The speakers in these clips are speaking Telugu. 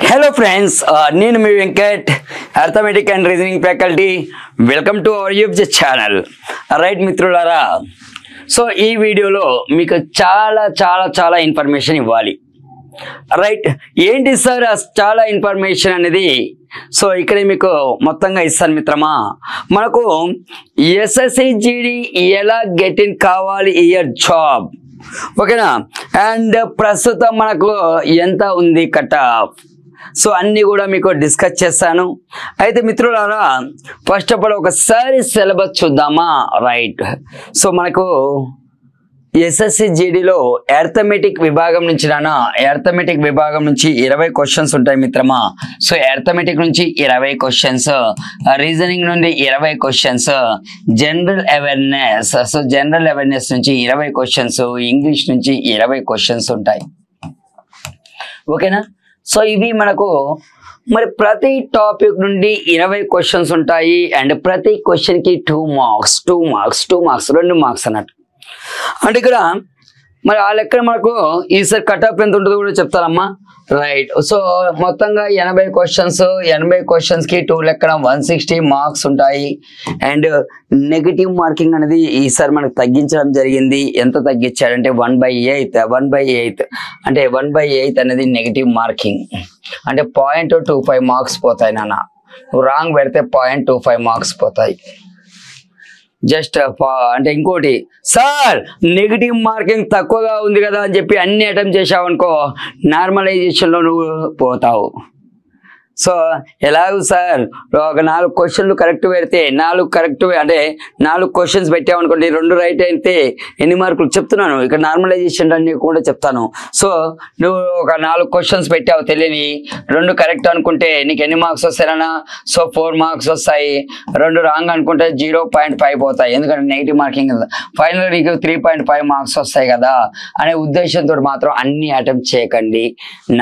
Hello friends, నేను మీ Venkat arithmetic and reasoning faculty. Welcome to our YouTube channel. Right మిత్రులారా, సో ఈ వీడియోలో మీకు చాలా ఇన్ఫర్మేషన్ ఇవ్వాలి. రైట్, ఏంటి సార్ చాలా ఇన్ఫర్మేషన్ అనేది? సో ఇక్కడ మీకు మొత్తంగా ఇస్తాను మిత్రమా. మనకు ఎస్ఎస్సి జీడి ఎలా గెట్ ఇన్ కావాలి ఇయర్ జాబ్, ఓకేనా? అండ్ ప్రస్తుతం మనకు ఎంత ఉంది కట్ ఆఫ్, సో అన్నీ కూడా మీకు డిస్కస్ చేస్తాను. అయితే మిత్రులారా, ఫస్ట్ ఆఫ్ ఆల్ ఒకసారి సిలబస్ చూద్దామా. రైట్, సో మనకు ఎస్ఎస్సి జీడీలో అర్థమెటిక్ విభాగం నుంచి అర్థమెటిక్ విభాగం నుంచి 20 క్వశ్చన్స్ ఉంటాయి మిత్రమా. సో అర్థమెటిక్ నుంచి 20 క్వశ్చన్స్, రీజనింగ్ నుండి 20 questions, general awareness, so general awareness నుంచి 20 క్వశ్చన్స్, ఇంగ్లీష్ నుంచి 20 క్వశ్చన్స్ ఉంటాయి, ఓకేనా? సో ఇవి మనకు మరి ప్రతి టాపిక్ నుండి 20 క్వశ్చన్స్ ఉంటాయి. అండ్ ప్రతి క్వశ్చన్కి 2 మార్క్స్ 2 మార్క్స్ అన్నట్టు. అంటే ఇక్కడ మరి ఆ లెక్కన మనకు ఈసారి కట్ ఆఫ్ ఎంత ఉంటుందో కూడా చెప్తారమ్మా. రైట్, సో మొత్తంగా 80 క్వశ్చన్స్, 80 క్వశ్చన్స్కి 2 లెక్కన 160 మార్క్స్ ఉంటాయి. అండ్ నెగిటివ్ మార్కింగ్ అనేది ఈసారి మనకు తగ్గించడం జరిగింది. ఎంత తగ్గించాడంటే 1/8 అంటే 1/8 అనేది నెగిటివ్ మార్కింగ్. అంటే 0.25 మార్క్స్ పోతాయి నాన్న. రాంగ్ పెడితే 0.25 మార్క్స్ పోతాయి. జస్ట్ అంటే ఇంకోటి, సార్ నెగిటివ్ మార్కింగ్ తక్కువగా ఉంది కదా అని చెప్పి అన్ని అటెంప్ట్ చేసావు అనుకో, నార్మలైజేషన్లో నువ్వు పోతావు. సో ఎలాగూ సార్ ఒక 4 క్వశ్చన్లు కరెక్ట్ పెడితే 4 కరెక్ట్ అంటే 4 క్వశ్చన్స్ పెట్టావు అనుకోండి, 2 రైట్ అయితే ఎన్ని మార్కులు చెప్తున్నాను ఇక్కడ, నార్మలైజేషన్ అన్ని కూడా చెప్తాను. సో నువ్వు ఒక 4 క్వశ్చన్స్ పెట్టావు తెలియని, 2 కరెక్ట్ అనుకుంటే నీకు ఎన్ని మార్క్స్ వస్తాయన్నా? సో 4 మార్క్స్ వస్తాయి. 2 రాంగ్ అనుకుంటే 0.5 పోతాయి, ఎందుకంటే నెగిటివ్ మార్కింగ్. ఫైనల్ నీకు 3.5 మార్క్స్ వస్తాయి కదా అనే ఉద్దేశంతో మాత్రం అన్ని అటెంప్ట్ చేయకండి.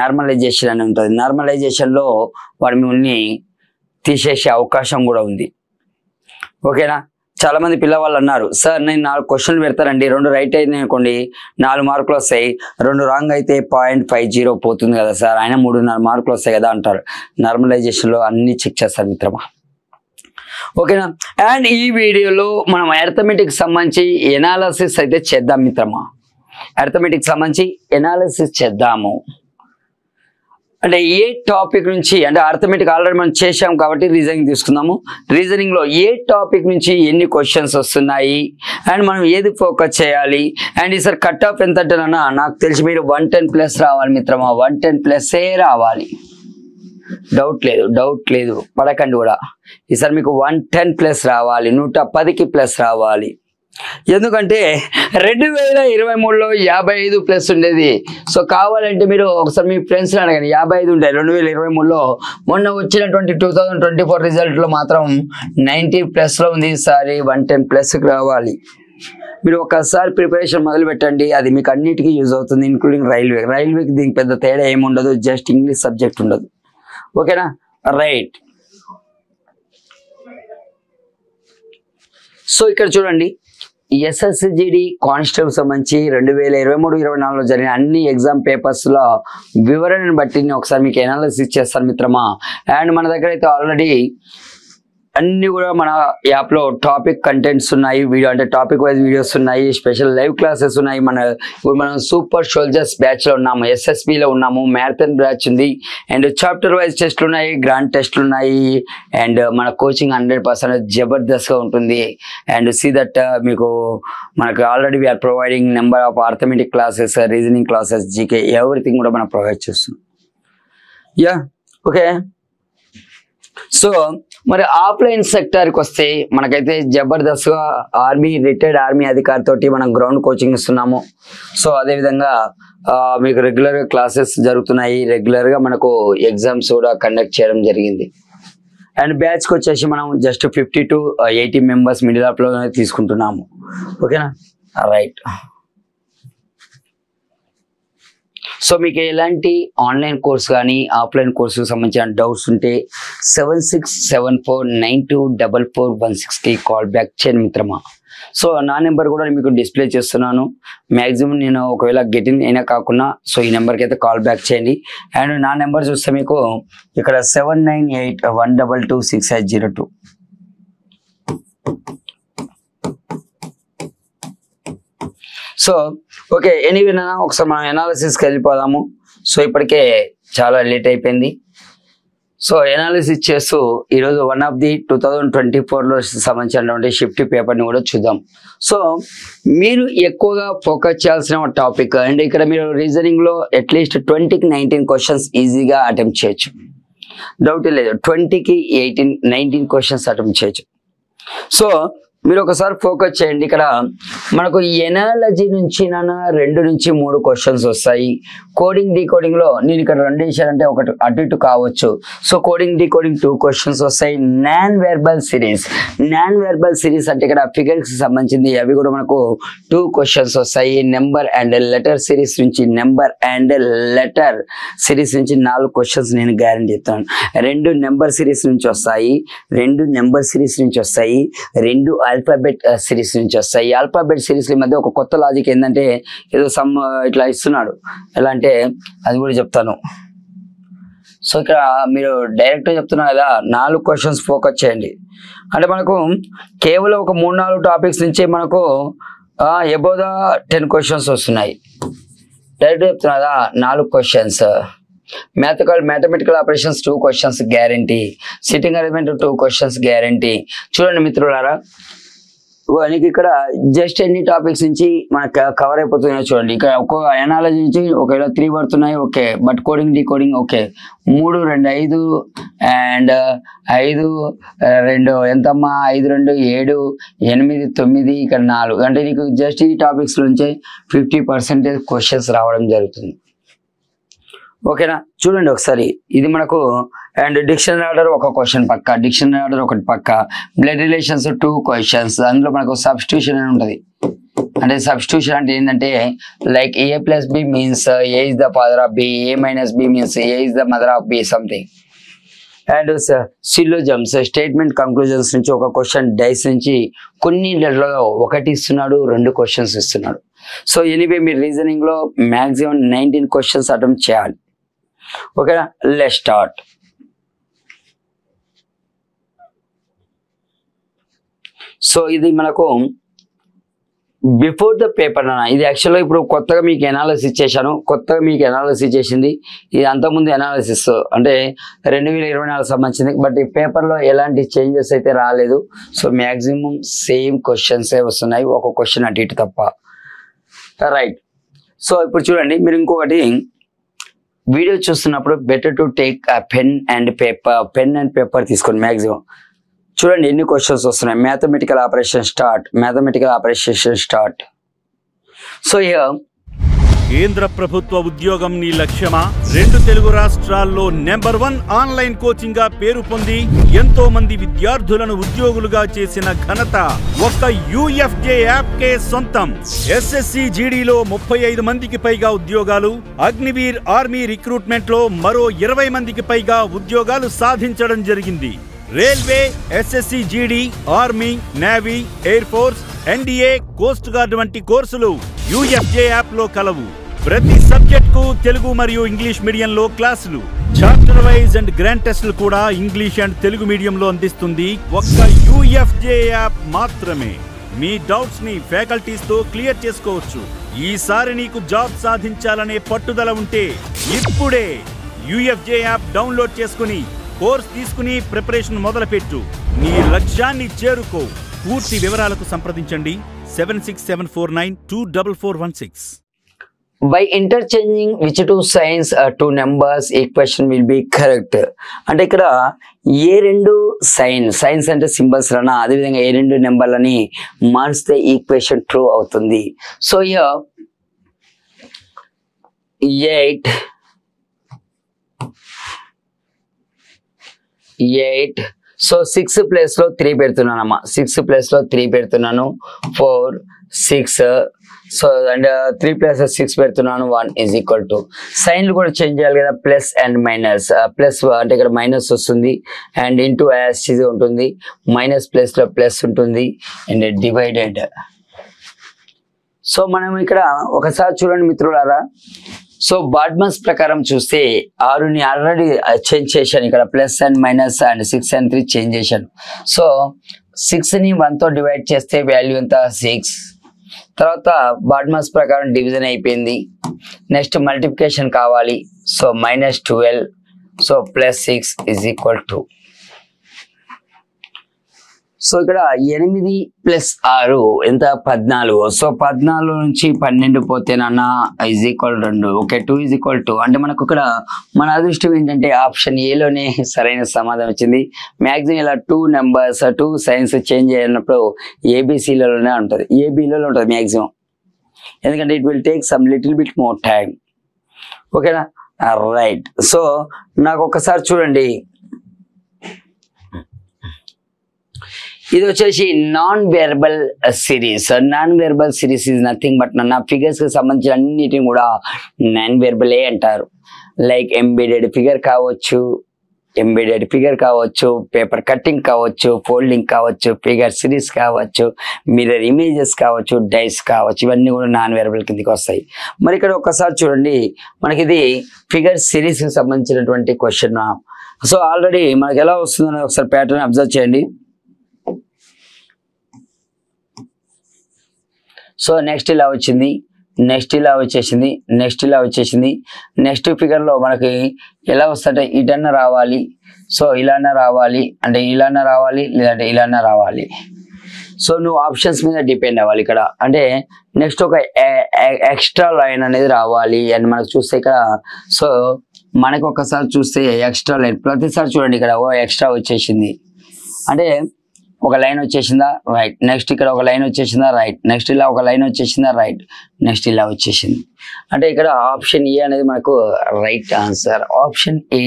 నార్మలైజేషన్ అని ఉంటుంది. నార్మలైజేషన్లో వాడు మిమ్మల్ని తీసేసే అవకాశం కూడా ఉంది, ఓకేనా? చాలా మంది పిల్లవాళ్ళు అన్నారు, సార్ నేను 4 క్వశ్చన్లు పెడతానండి, 2 రైట్ అయితే అనుకోండి 4 మార్కులు వస్తాయి, 2 రాంగ్ అయితే 0.50 పోతుంది కదా సార్, ఆయన 3.5 మార్కులు వస్తాయి కదా అంటారు. నార్మలైజేషన్లో అన్ని చెక్ చేస్తారు మిత్రమా, ఓకేనా? అండ్ ఈ వీడియోలో మనం అర్థమెటిక్ సంబంధించి ఎనాలిసిస్ అయితే చేద్దాం మిత్రమా. అర్థమెటిక్ సంబంధించి ఎనాలిసిస్ చేద్దాము. అంటే ఏ టాపిక్ నుంచి, అంటే అర్థమెటిక్ ఆల్రెడీ మనం చేసాం కాబట్టి రీజనింగ్ తీసుకుందాము. రీజనింగ్లో ఏ టాపిక్ నుంచి ఎన్ని క్వశ్చన్స్ వస్తున్నాయి అండ్ మనం ఏది ఫోకస్ చేయాలి. అండ్ ఈసారి కట్ ఆఫ్ ఎంత అంటేనన్నా నాకు తెలిసి మీరు 110+ రావాలి మిత్రమా. 110+ రావాలి, డౌట్ లేదు పడకండి కూడా. ఈసారి మీకు 110+ రావాలి, 110కి ప్లస్ రావాలి. ఎందుకంటే 2023లో 55+ ఉండేది. సో కావాలంటే మీరు ఒకసారి మీ ఫ్రెండ్స్ని అడగండి, 55 ఉంటాయి 2023లో. మొన్న వచ్చినటువంటి 2024 రిజల్ట్లో మాత్రం 90+లో ఉంది. ఈసారి 110+కి రావాలి. మీరు ఒకసారి ప్రిపరేషన్ మొదలు పెట్టండి, అది మీకు అన్నిటికీ యూజ్ అవుతుంది, ఇంక్లూడింగ్ రైల్వేకి దీనికి పెద్ద తేడా ఏముండదు, జస్ట్ ఇంగ్లీష్ సబ్జెక్ట్ ఉండదు, ఓకేనా? రైట్, సో ఇక్కడ చూడండి, ఎస్ఎస్సి జీడి కానిస్టేబుల్ సంబంధించి 2023-24లో జరిగిన అన్ని ఎగ్జామ్ పేపర్స్లో వివరణను బట్టి నేను ఒకసారి మీకు ఎనాలిసిస్ చేస్తాను మిత్రమా. అండ్ మన దగ్గర అయితే ఆల్రెడీ అన్నీ కూడా మన యాప్లో టాపిక్ కంటెంట్స్ ఉన్నాయి, వీడియో అంటే టాపిక్ వైజ్ వీడియోస్ ఉన్నాయి, స్పెషల్ లైవ్ క్లాసెస్ ఉన్నాయి. ఇప్పుడు మనం సూపర్ సోల్జర్స్ బ్యాచ్లో ఉన్నాము, ఎస్ఎస్బిలో ఉన్నాము, మ్యారథాన్ బ్యాచ్ ఉంది, అండ్ చాప్టర్ వైజ్ టెస్ట్లు ఉన్నాయి, గ్రాండ్ టెస్ట్లు ఉన్నాయి. అండ్ మన కోచింగ్ 100% జబర్దస్త్గా ఉంటుంది. అండ్ సీ దట్ మీకు మనకు already we are providing number of arithmetic classes, reasoning classes, GK, everything కూడా మనం ప్రొవైడ్ చేస్తున్నాం. Yeah, okay. సో మరి ఆఫ్లైన్ సెక్టార్కి వస్తే మనకైతే జబర్దస్త్గా రిటైర్డ్ ఆర్మీ అధికారితోటి మనం గ్రౌండ్ కోచింగ్ ఇస్తున్నాము. సో అదేవిధంగా మీకు రెగ్యులర్గా క్లాసెస్ జరుగుతున్నాయి, రెగ్యులర్గా మనకు ఎగ్జామ్స్ కూడా కండక్ట్ చేయడం జరిగింది. అండ్ బ్యాచ్కి వచ్చేసి మనం జస్ట్ 50 to 80 మెంబర్స్ మిడిల్ ఆఫ్లో తీసుకుంటున్నాము, ఓకేనా? రైట్, సో మీకు ఎలాంటి ఆన్లైన్ కోర్స్ కానీ ఆఫ్లైన్ కోర్సుకు సంబంధించిన డౌట్స్ ఉంటే 7674924416కి కాల్ బ్యాక్ చేయండి మిత్రమా. సో నా నెంబర్ కూడా మీకు డిస్ప్లే చేస్తున్నాను. మ్యాక్సిమం నేను ఒకవేళ గెటిన్ అయినా కాకుండా సో ఈ నెంబర్కి అయితే కాల్ బ్యాక్ చేయండి. అండ్ నా నెంబర్ చూస్తే మీకు ఇక్కడ 7981226802. సో ఓకే, ఎనీవేనా ఒకసారి మనం ఎనాలిసిస్కి వెళ్ళిపోదాము. సో ఇప్పటికే చాలా లేట్ అయిపోయింది. సో ఎనాలిసిస్ చేస్తూ ఈరోజు వన్ ఆఫ్ ది 2024లో సంబంధించినటువంటి షిఫ్ట్ పేపర్ని కూడా చూద్దాం. సో మీరు ఎక్కువగా ఫోకస్ చేయాల్సిన టాపిక్ అండ్ ఇక్కడ మీరు రీజనింగ్లో అట్లీస్ట్ 20కి 19 క్వశ్చన్స్ ఈజీగా అటెంప్ట్ చేయొచ్చు, డౌట్ లేదు. 20కి 19 క్వశ్చన్స్ అటెంప్ట్ చేయొచ్చు. సో మీరు ఒకసారి ఫోకస్ చేయండి. ఇక్కడ మనకు ఎనాలజీ నుంచి 2 నుంచి 3 క్వశ్చన్స్ వస్తాయి. కోడింగ్ డీకోడింగ్లో నేను ఇక్కడ 2 ఇచ్చానంటే ఒకటి అటు ఇటు కావచ్చు. సో కోడింగ్ డీకోడింగ్ 2 క్వశ్చన్స్ వస్తాయి. నాన్ వెర్బల్ సిరీస్ అంటే ఇక్కడ ఫిగర్స్కి సంబంధించింది, అవి కూడా మనకు 2 క్వశ్చన్స్ వస్తాయి. నెంబర్ అండ్ లెటర్ సిరీస్ నుంచి 4 క్వశ్చన్స్ నేను గ్యారంటీ చెప్తాను. 2 నెంబర్ సిరీస్ నుంచి వస్తాయి, 2 ఆల్ఫాబెట్ సిరీస్ నుంచి వస్తాయి. ఆల్ఫాబెట్ సిరీస్ మధ్య ఒక కొత్త లాజిక్ ఏంటంటే ఏదో సమ్ ఇట్లా ఇస్తున్నాడు, ఎలా అంటే అది కూడా చెప్తాను. సో ఇక్కడ మీరు డైరెక్ట్ చెప్తున్నా కదా, 4 క్వశ్చన్స్ ఫోకస్ చేయండి. అంటే మనకు కేవలం ఒక 3-4 టాపిక్స్ నుంచి మనకు అబౌవ్ ద 10 క్వశ్చన్స్ వస్తున్నాయి. డైరెక్ట్ చెప్తున్నా కదా, 4 questions. Mathematical operations 2 questions guarantee. Sitting arrangement 2 questions guarantee. చూడండి మిత్రులారా, మనకి ఇక్కడ జస్ట్ ఎన్ని టాపిక్స్ నుంచి మనకు కవర్ అయిపోతున్నాయో చూడండి. ఇక్కడ ఒక ఎనాలజీ నుంచి ఒకవేళ 3 పడుతున్నాయి, okay. But coding decoding okay 3 2 5 and 5 2 ఎంతమ్మా 5 2 7 8 9 ఇక్కడ 4. అంటే నీకు జస్ట్ ఈ టాపిక్స్ నుంచే 50% క్వశ్చన్స్ రావడం జరుగుతుంది. ఓకేనా, చూడండి ఒకసారి. ఇది మనకు అండ్ డిక్షనరీ ఆర్డర్ 1 క్వశ్చన్ పక్క, డిక్షనరీ ఆర్డర్ 1 పక్క, బ్లడ్ రిలేషన్స్ 2 క్వశ్చన్స్. అందులో మనకు సబ్స్టిట్యూషన్ అని ఉంటుంది. అంటే సబ్స్టిట్యూషన్ అంటే ఏంటంటే like A + B means A is the father of B, A - B means A is the mother of B something. And syllogisms statement conclusions నుంచి 1 క్వశ్చన్, డైస్ నుంచి కొన్నిట్లో 1 ఇస్తున్నాడు, 2 క్వశ్చన్స్ ఇస్తున్నాడు. సో ఎనీవే మీరు రీజనింగ్లో మ్యాక్సిమం 19 క్వశ్చన్స్ అటెంప్ట్ చేయాలి. ఓకేనా, లెట్స్ స్టార్ట్. సో ఇది మనకు బిఫోర్ ద పేపర్ అన్న. ఇది యాక్చువల్గా ఇప్పుడు కొత్తగా మీకు ఎనాలిసిస్ చేశాను, చేసింది ఇది. అంతకుముందు ఎనాలిసిస్ అంటే 2024 సంబంధించింది. బట్ ఈ పేపర్లో ఎలాంటి చేంజెస్ అయితే రాలేదు. సో మ్యాక్సిమం సేమ్ క్వశ్చన్సే వస్తున్నాయి, 1 క్వశ్చన్ అటు ఇటు తప్ప. రైట్. సో ఇప్పుడు చూడండి, మీరు ఇంకొకటి వీడియో చూస్తున్నప్పుడు better to take pen and paper తీసుకోండి. మ్యాక్సిమం చూడండి ఎన్ని క్వశ్చన్స్ వస్తున్నాయి. Mathematical operation start. సో కేంద్ర ప్రభుత్వ ఉద్యోగం నీ లక్ష్యమా? 2 తెలుగు రాష్ట్రాల్లో నెంబర్ 1 ఆన్లైన్ కోచింగ్ గా పేరు పొంది ఎంతో మంది విద్యార్థులను ఉద్యోగులుగా చేసిన ఘనత ఒక్క UFJ యాప్ కే సొంతం. SSC GDలో 35 మందికి పైగా ఉద్యోగాలు, అగ్నివీర్ ఆర్మీ రిక్రూట్మెంట్ లో మరో 20 మందికి పైగా ఉద్యోగాలు సాధించడం జరిగింది. Railway, SSC GD, army, navy, air force, NDA, coast guard వంటి కోర్సులు UFJ యాప్ లో కలవు. ప్రతి సబ్జెక్ట్ కు తెలుగు మరియు ఇంగ్లీష్ మీడియంలో క్లాసులు, చాప్టర్ వైజ్ అండ్ గ్రాండ్ టెస్టులు కూడా ఇంగ్లీష్ అండ్ తెలుగు మీడియంలో అందిస్తుంది ఒక్క UFJ యాప్ మాత్రమే. మీ డౌట్స్ ని ఫ్యాకల్టీస్ తో క్లియర్ చేసుకోవచ్చు. ఈసారి నీకు జాబ్ సాధించాలనే పట్టుదల ఉంటే ఇప్పుడే UFJ యాప్ డౌన్లోడ్ చేసుకుని కోర్స్ తీసుకుని ప్రిపరేషన్ మొదలుపెట్టు. నీ లక్ష్యాన్ని చేరుకో. పూర్తి వివరాలకు సంప్రదించండి 7674924416. By interchanging which 2 signs 2 numbers, equation will be correct. అంటే ఇక్కడ ఏ 2 సైన్స్ అంటే సింబల్స్ రానా, అదేవిధంగా ఏ 2 నెంబర్లని మార్చితే ఈక్వేషన్ ట్రూ అవుతుంది. సో 8 సో 6 ప్లేస్ లో 3 పెడుతున్నానమ్మా, 6 ప్లేస్ లో 3 పెడుతున్నాను, 4 6. సో అండ్ 3 ప్లస్ 6 పెడుతున్నాను, 1 ఈజ్ ఈక్వల్ టు. సైన్లు కూడా చేంజ్ చేయాలి కదా, ప్లస్ అండ్ మైనస్. ప్లస్ అంటే ఇక్కడ మైనస్ వస్తుంది అండ్ ఇంటూ యాస్ ఉంటుంది, మైనస్ ప్లేస్ లో ప్లస్ ఉంటుంది అండ్ డివైడెడ్. సో మనం ఇక్కడ ఒకసారి చూడండి మిత్రులారా. సో బాడ్మస్ ప్రకారం చూస్తే 6ని ఆల్రెడీ చేంజ్ చేశాను, ఇక్కడ plus and minus and 6 and 3 change చేశాను. సో 6ని 1తో డివైడ్ చేస్తే వాల్యూ ఎంత 6. తర్వాత బాడ్మస్ ప్రకారం డివిజన్ అయిపోయింది. నెక్స్ట్ మల్టిప్లికేషన్ కావాలి. So -12 so +6 is equal to. So ఇక్కడ 8 + 6 ఎంత 14. సో 14 నుంచి 12 పోతేనన్నా is equal 2. Okay 2 is equal 2. అంటే మనకు ఇక్కడ మన అదృష్టం ఏంటంటే ఆప్షన్ ఏలోనే సరైన సమాధానం వచ్చింది. మ్యాక్సిమం ఇలా 2 నెంబర్స్ 2 సైన్స్ చేంజ్ అయినప్పుడు ఏబిసిలలోనే ఉంటుంది, ఏబిలో ఉంటుంది మ్యాక్సిమం, ఎందుకంటే it will take some little bit more time. ఓకేనా రైట్. సో నాకు ఒకసారి చూడండి, ఇది వచ్చేసి non variable series. Non variable series is nothing but నా ఫిగర్స్ కి సంబంధించిన అన్నిటిని కూడా నాన్ వేరియబులే అంటారు. లైక్ ఎంబెడెడ్ ఫిగర్ కావచ్చు, పేపర్ కటింగ్ కావచ్చు, ఫోల్డింగ్ కావచ్చు, ఫిగర్ సిరీస్ కావచ్చు, మిర్రర్ ఇమేజెస్ కావచ్చు, డైస్ కావచ్చు, ఇవన్నీ కూడా నాన్ వేరియబుల్ కిందకి వస్తాయి. మరి ఇక్కడ ఒక్కసారి చూడండి, మనకి ఇది ఫిగర్ సిరీస్ కి సంబంధించినటువంటి క్వశ్చన్. సో ఆల్రెడీ మనకి ఎలా వస్తుందని ఒకసారి ప్యాటర్న్ అబ్జర్వ్ చేయండి. సో నెక్స్ట్ ఇలా వచ్చింది, నెక్స్ట్ ఇలా వచ్చేసింది, నెక్స్ట్ ఇలా వచ్చేసింది. నెక్స్ట్ ఫిగర్లో మనకి ఎలా వస్తుంటే ఇటన్నా రావాలి, సో ఇలానే రావాలి, అంటే ఇలానే రావాలి, లేదంటే ఇలానే రావాలి. సో నువ్వు ఆప్షన్స్ మీద డిపెండ్ అవ్వాలి ఇక్కడ. అంటే నెక్స్ట్ ఒక ఎక్స్ట్రా లైన్ అనేది రావాలి అని మనకు చూస్తే ఇక్కడ. సో మనకు ఒకసారి చూస్తే ఎక్స్ట్రా లైన్ ప్రతిసారి చూడండి, ఇక్కడ ఓ ఎక్స్ట్రా వచ్చేసింది అంటే ఒక లైన్ వచ్చేసిందా రైట్, నెక్స్ట్ ఇక్కడ ఒక లైన్ వచ్చేసిందా రైట్, నెక్స్ట్ ఇలా ఒక లైన్ వచ్చేసిందా రైట్, నెక్స్ట్ ఇలా వచ్చేసింది. అంటే ఇక్కడ ఆప్షన్ ఏ అనేది మనకు right answer. Option A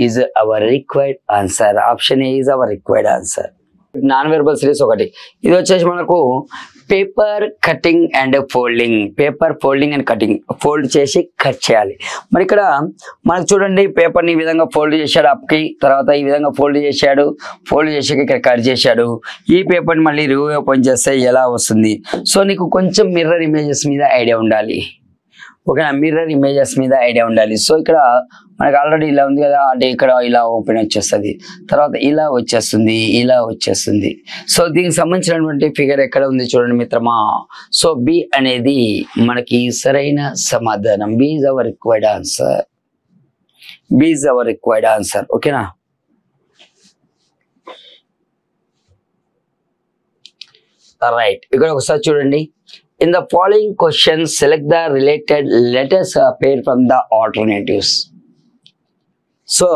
is our required answer. Option A is our required answer. Non verbal series ఒకటి. ఇది వచ్చేసి మనకు paper cutting and folding. Paper folding and cutting, fold చేసి కట్ చేయాలి. మరి ఇక్కడ మనకు చూడండి, పేపర్ని ఈ విధంగా ఫోల్డ్ చేశాడు అప్కి, తర్వాత ఈ విధంగా ఫోల్డ్ చేశాడు, ఫోల్డ్ చేసి ఇక్కడ కట్ చేశాడు. ఈ పేపర్ని మళ్ళీ రివ్యూ ఓపెన్ చేస్తే ఎలా వస్తుంది? సో నీకు కొంచెం మిర్రర్ ఇమేజెస్ మీద ఐడియా ఉండాలి. ఓకేనా, మిర్రర్ ఇమేజెస్ మీద ఐడియా ఉండాలి. సో ఇక్కడ మనకు ఆల్రెడీ ఇలా ఉంది కదా, అంటే ఇక్కడ ఇలా ఓపెన్ వచ్చేస్తుంది, తర్వాత ఇలా వచ్చేస్తుంది, ఇలా వచ్చేస్తుంది. సో దీనికి సంబంధించినటువంటి ఫిగర్ ఎక్కడ ఉంది చూడండి మిత్రమా. సో బి అనేది మనకి సరైన సమాధానం. B is our required answer. B is our required answer. ఓకేనా. రైట్, ఇక్కడ ఒకసారి చూడండి. In the following questions, select the related letters appear from the alternatives. So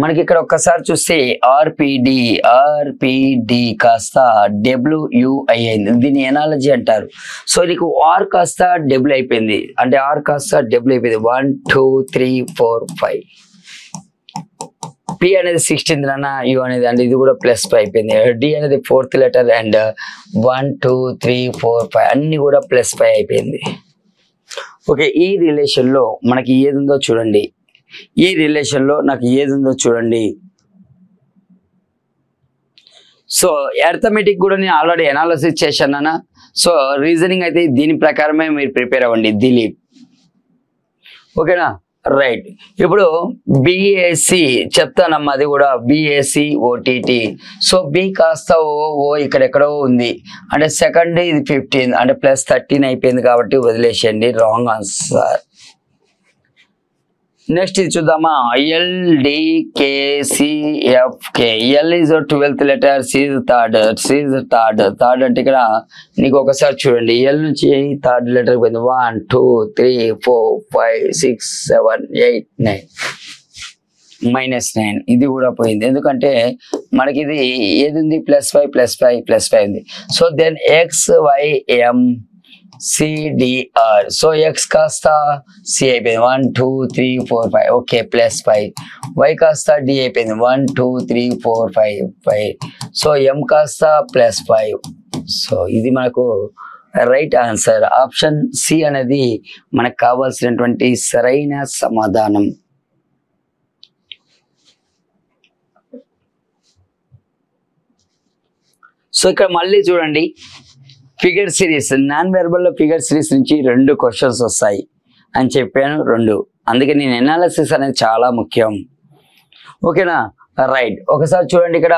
మనకి ఇక్కడ ఒక్కసారి చూస్తే ఆర్పిడి కాస్త డబ్ల్యూఐ అయింది. దీన్ని ఎనాలజీ అంటారు. సో నీకు ఆర్ కాస్త డబ్ల్యూ అయిపోయింది, అంటే ఆర్ కాస్త డబ్ల్యూ అయిపోయింది. 1 2 3 4 5. పి అనేది 16th అన్న, యు అనేది అంటే ఇది కూడా +5 అయిపోయింది. డి అనేది 4th లెటర్ అండ్ 1 2 3 4 5 అన్ని కూడా +5 అయిపోయింది. ఓకే, ఈ రిలేషన్లో మనకి ఏది ఉందో చూడండి. ఈ రిలేషన్లో నాకు ఏది ఉందో చూడండి. సో అర్థమెటిక్ కూడా నేను ఆల్రెడీ అనాలిసిస్ చేశాను. సో రీజనింగ్ అయితే దీని ప్రకారమే మీరు ప్రిపేర్ అవ్వండి, దిలీప్. ఓకేనా రైట్. ఇప్పుడు బిఏసి చెప్తానమ్మా, అది కూడా బిఏసి ఓటీటీ. సో బి కాస్త ఓ ఇక్కడెక్కడో ఉంది, అంటే సెకండ్ ఇది 15 అంటే +13 అయిపోయింది కాబట్టి వదిలేసేయండి, రాంగ్ ఆన్సర్. నెక్స్ట్ ఇది చూద్దామా. LDKCFK. L is 12th letter, C is third అంటే ఇక్కడ నీకు ఒకసారి చూడండి, ఎల్ నుంచి 3rd లెటర్ పోయింది. 1 2 3 4 5 6 7 8 9 -9 ఇది కూడా పోయింది, ఎందుకంటే మనకి ఇది ఏది ఉంది +5 ఉంది. So then XYM CDR. So X కాస్త సి అయిపోయింది 1 2 3 4 5 ఓకే +5. వై కాస్త డి అయిపోయింది 1 2 3 4 5 5. సో ఎం కాస్త +5. సో ఇది మనకు రైట్ ఆన్సర్. ఆప్షన్ సి అనేది మనకు కావాల్సినటువంటి సరైన సమాధానం. సో ఇక్కడ మళ్ళీ చూడండి, ఫిగర్ సిరీస్, నాన్ వెర్బల్లో ఫిగర్ సిరీస్ నుంచి 2 క్వశ్చన్స్ వస్తాయి అని చెప్పాను, 2. అందుకే నేను ఎనాలిసిస్ అనేది చాలా ముఖ్యం. ఓకేనా, రైట్. ఒకసారి చూడండి, ఇక్కడ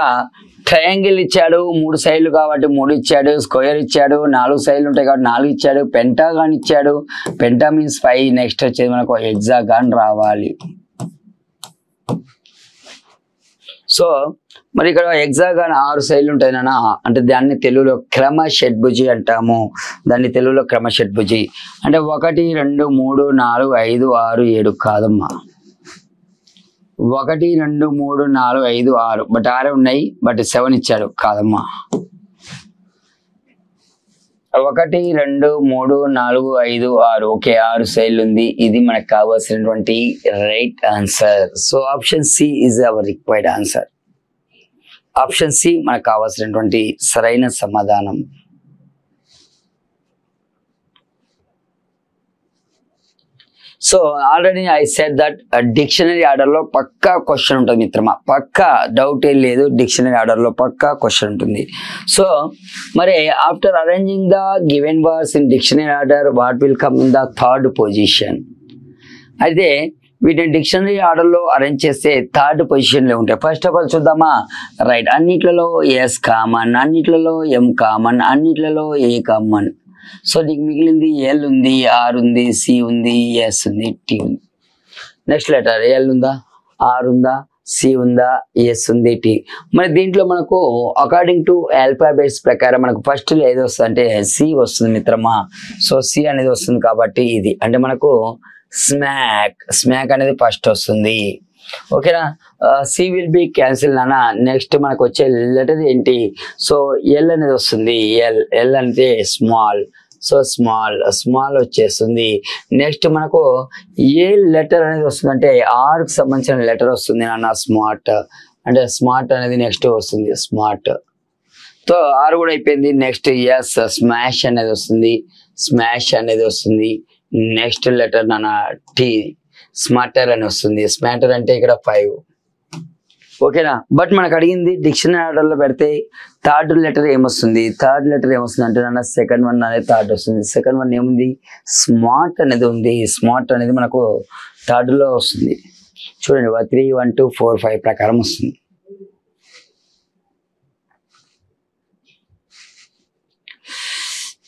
ట్రయాంగిల్ ఇచ్చాడు, 3 సైడ్లు కాబట్టి 3 ఇచ్చాడు. స్క్వేర్ ఇచ్చాడు, 4 సైడ్లు ఉంటాయి కాబట్టి 4 ఇచ్చాడు. పెంటాగాన్ ఇచ్చాడు, పెంటా మీన్స్ 5. నెక్స్ట్ వచ్చేది మనకు హెక్సాగాన్ రావాలి. సో మరి ఇక్కడ హెక్సాగాన్ 6 సైడ్లు ఉంటాయి నాన్న, అంటే దాన్ని తెలుగులో క్రమ షడ్భుజి అంటాము. దాన్ని తెలుగులో క్రమ షడ్భుజి అంటే 1 2 3 4 5 6 7 కాదమ్మా. 1 2 3 4 5 6 బట్ 6 ఉన్నాయి, బట్ 7 ఇచ్చాడు కాదమ్మా. 1 2 3 4 5 6 ఓకే, 6 సైడ్లు ఉంది. ఇది మనకు కావాల్సినటువంటి right answer. So option C is our required answer. Option C మనకు కావాల్సినటువంటి సరైన సమాధానం. So already I said that dictionary ఆర్డర్లో పక్కా క్వశ్చన్ ఉంటుంది మిత్రమా, పక్కా డౌట్ ఏం లేదు. డిక్షనరీ ఆర్డర్లో పక్కా క్వశ్చన్ ఉంటుంది. సో మరి after arranging the given words in dictionary order what will come in the third position. అయితే వీటిని డిక్షనరీ ఆర్డర్లో అరేంజ్ చేస్తే 3rd పొజిషన్లో ఉంటాయి. ఫస్ట్ ఆఫ్ ఆల్ చూద్దామా, రైట్. అన్నిట్లలో ఎస్ కామన్, అన్నిట్లలో ఎం కామన్, అన్నిట్లలో ఏ కామన్. సో నీకు మిగిలింది ఎల్ ఉంది, ఆర్ ఉంది, సి ఉంది, ఎస్ ఉంది, టి ఉంది. నెక్స్ట్ లెటర్ ఎల్ ఉందా, ఆర్ ఉందా, సి ఉందా, ఎస్ ఉంది, టి. మరి దీంట్లో మనకు అకార్డింగ్ టు ఆల్ఫాబెట్స్ ప్రకారం మనకు ఫస్ట్ ఏది వస్తుంది అంటే సి వస్తుంది మిత్రమా. సో సి అనేది వస్తుంది కాబట్టి ఇది అంటే మనకు స్మాక్ అనేది ఫస్ట్ వస్తుంది. ఓకేనా, సి విల్ బి క్యాన్సిల్ నానా. నెక్స్ట్ మనకు వచ్చే లెటర్ ఏంటి, సో ఎల్ అనేది వస్తుంది. ఎల్ అంటే స్మాల్, సో స్మాల్ వచ్చేస్తుంది. నెక్స్ట్ మనకు ఏ లెటర్ అనేది వస్తుంది అంటే ఆర్కి సంబంధించిన లెటర్ వస్తుంది నాన్న, స్మార్ట్. అంటే స్మార్ట్ అనేది నెక్స్ట్ వస్తుంది, స్మార్ట్. సో ఆర్ కూడా అయిపోయింది. నెక్స్ట్ ఎస్, స్మాష్ అనేది వస్తుంది. నెక్స్ట్ లెటర్ నాన్న టీ, స్మార్టర్ అని వస్తుంది. స్మార్టర్ అంటే ఇక్కడ 5. ఓకేనా, బట్ మనకు అడిగింది డిక్షనరీ ఆర్డర్లో పెడితే 3rd లెటర్ ఏమొస్తుంది. 3rd లెటర్ ఏమొస్తుంది అంటే నాన్న సెకండ్ వన్ అనేది 3rd వస్తుంది. సెకండ్ వన్ ఏముంది, స్మార్ట్ అనేది ఉంది. స్మార్ట్ అనేది మనకు 3rd వస్తుంది. చూడండి 3 1 2 4 5 ప్రకారం వస్తుంది.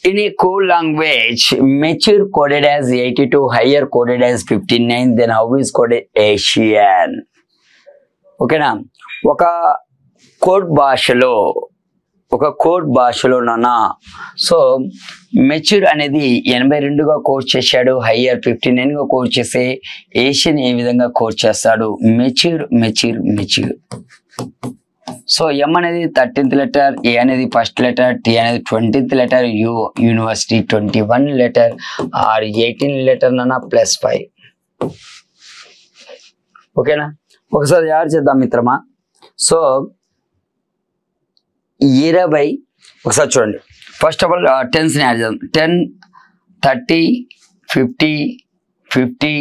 In a code language, mature coded as 82, higher coded as 59, then how is coded Asian? ఓకేనా, ఒక కోడ్ భాషలోనా సో మెచ్యూర్ అనేది 82గా కోడ్ చేశాడు, హయ్యర్ 59గా కోడ్ చేస్తే ఏషియన్ ఏ విధంగా కోడ్ చేస్తాడు. మెచ్యూర్. సో ఎం అనేది 13th లెటర్, ఏ అనేది ఫస్ట్ లెటర్, టీ అనేది 20th letter, university 21 letter, R 18 letter నాన్న +5. ఓకేనా, ఒకసారి యాడ్ చేద్దాం మిత్రమా. సో 20 ఒకసారి చూడండి. ఫస్ట్ ఆఫ్ ఆల్ 10ని యాడ్ చేద్దాం. 10 30 50 50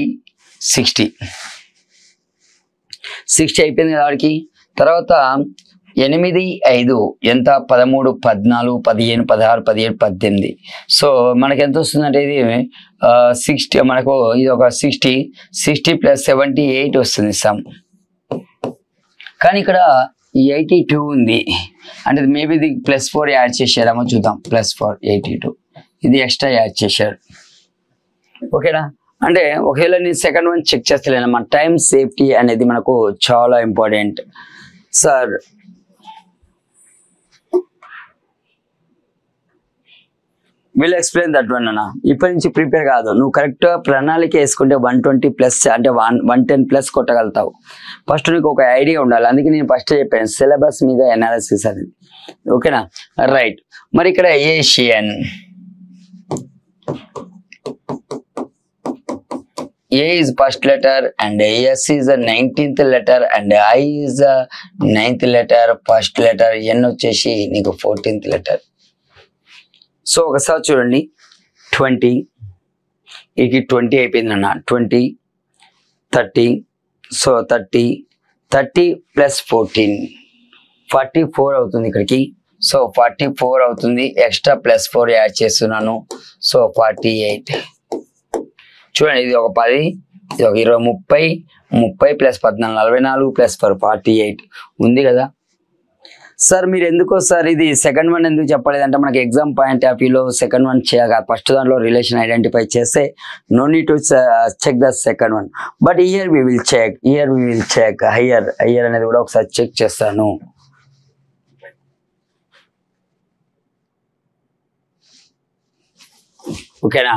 60 అయిపోయింది కదా వాడికి. తర్వాత 8 5 ఎంత 13 14 15 16 17 18. సో మనకి ఎంత వస్తుందంటే ఇది 60, మనకు ఇది ఒక 60 + 78 వస్తుంది సమ్. కానీ ఇక్కడ 82 ఉంది అంటే మేబీ ఇది +4 యాడ్ చేశారేమో చూద్దాం. +4 82 ఇది ఎక్స్ట్రా యాడ్ చేశారు. ఓకేనా, అంటే ఒకవేళ నేను సెకండ్ వన్ చెక్ చేస్తలేను. మన టైం సేఫ్టీ అనేది మనకు చాలా important sir. Will explain that one అన్న. ఇప్పటి నుంచి ప్రిపేర్ కాదు, నువ్వు కరెక్ట్గా ప్రణాళిక వేసుకుంటే 120+ అంటే 110+ కొట్టగలుగుతావు. ఫస్ట్ నీకు ఒక ఐడియా ఉండాలి. అందుకే నేను ఫస్ట్ చెప్పాను సిలబస్ మీద ఎనాలిసిస్ అనేది. ఓకేనా, రైట్. మరి ఇక్కడ Asian A is first letter and S is the 19th letter and I is the 9th letter, first letter, N వచ్చేసి నీకు 14th letter. సో ఒకసారి చూడండి 20 ఇది 20 అయిపోయిందన్న 20 30 సో 30 ప్లస్ 14 44 అవుతుంది ఇక్కడికి. సో 44 అవుతుంది, ఎక్స్ట్రా ప్లస్ 4 యాడ్ చేస్తున్నాను. సో 48. చూడండి ఇది ఒక 10, ఇది ఒక 20, 30 ప్లస్ 14 44 ప్లస్ 4 48 ఉంది కదా సార్. మీరు ఎందుకో సార్ ఇది సెకండ్ వన్ ఎందుకు చెప్పలేదంటే మనకి ఎగ్జామ్ పాయింట్ ఆఫ్ వ్యూలో సెకండ్ వన్ చేయగా ఫస్ట్ దాంట్లో రిలేషన్ ఐడెంటిఫై చేస్తే no need to check the second one. But here we will check higher అనేది కూడా ఒకసారి చెక్ చేస్తాను. ఓకేనా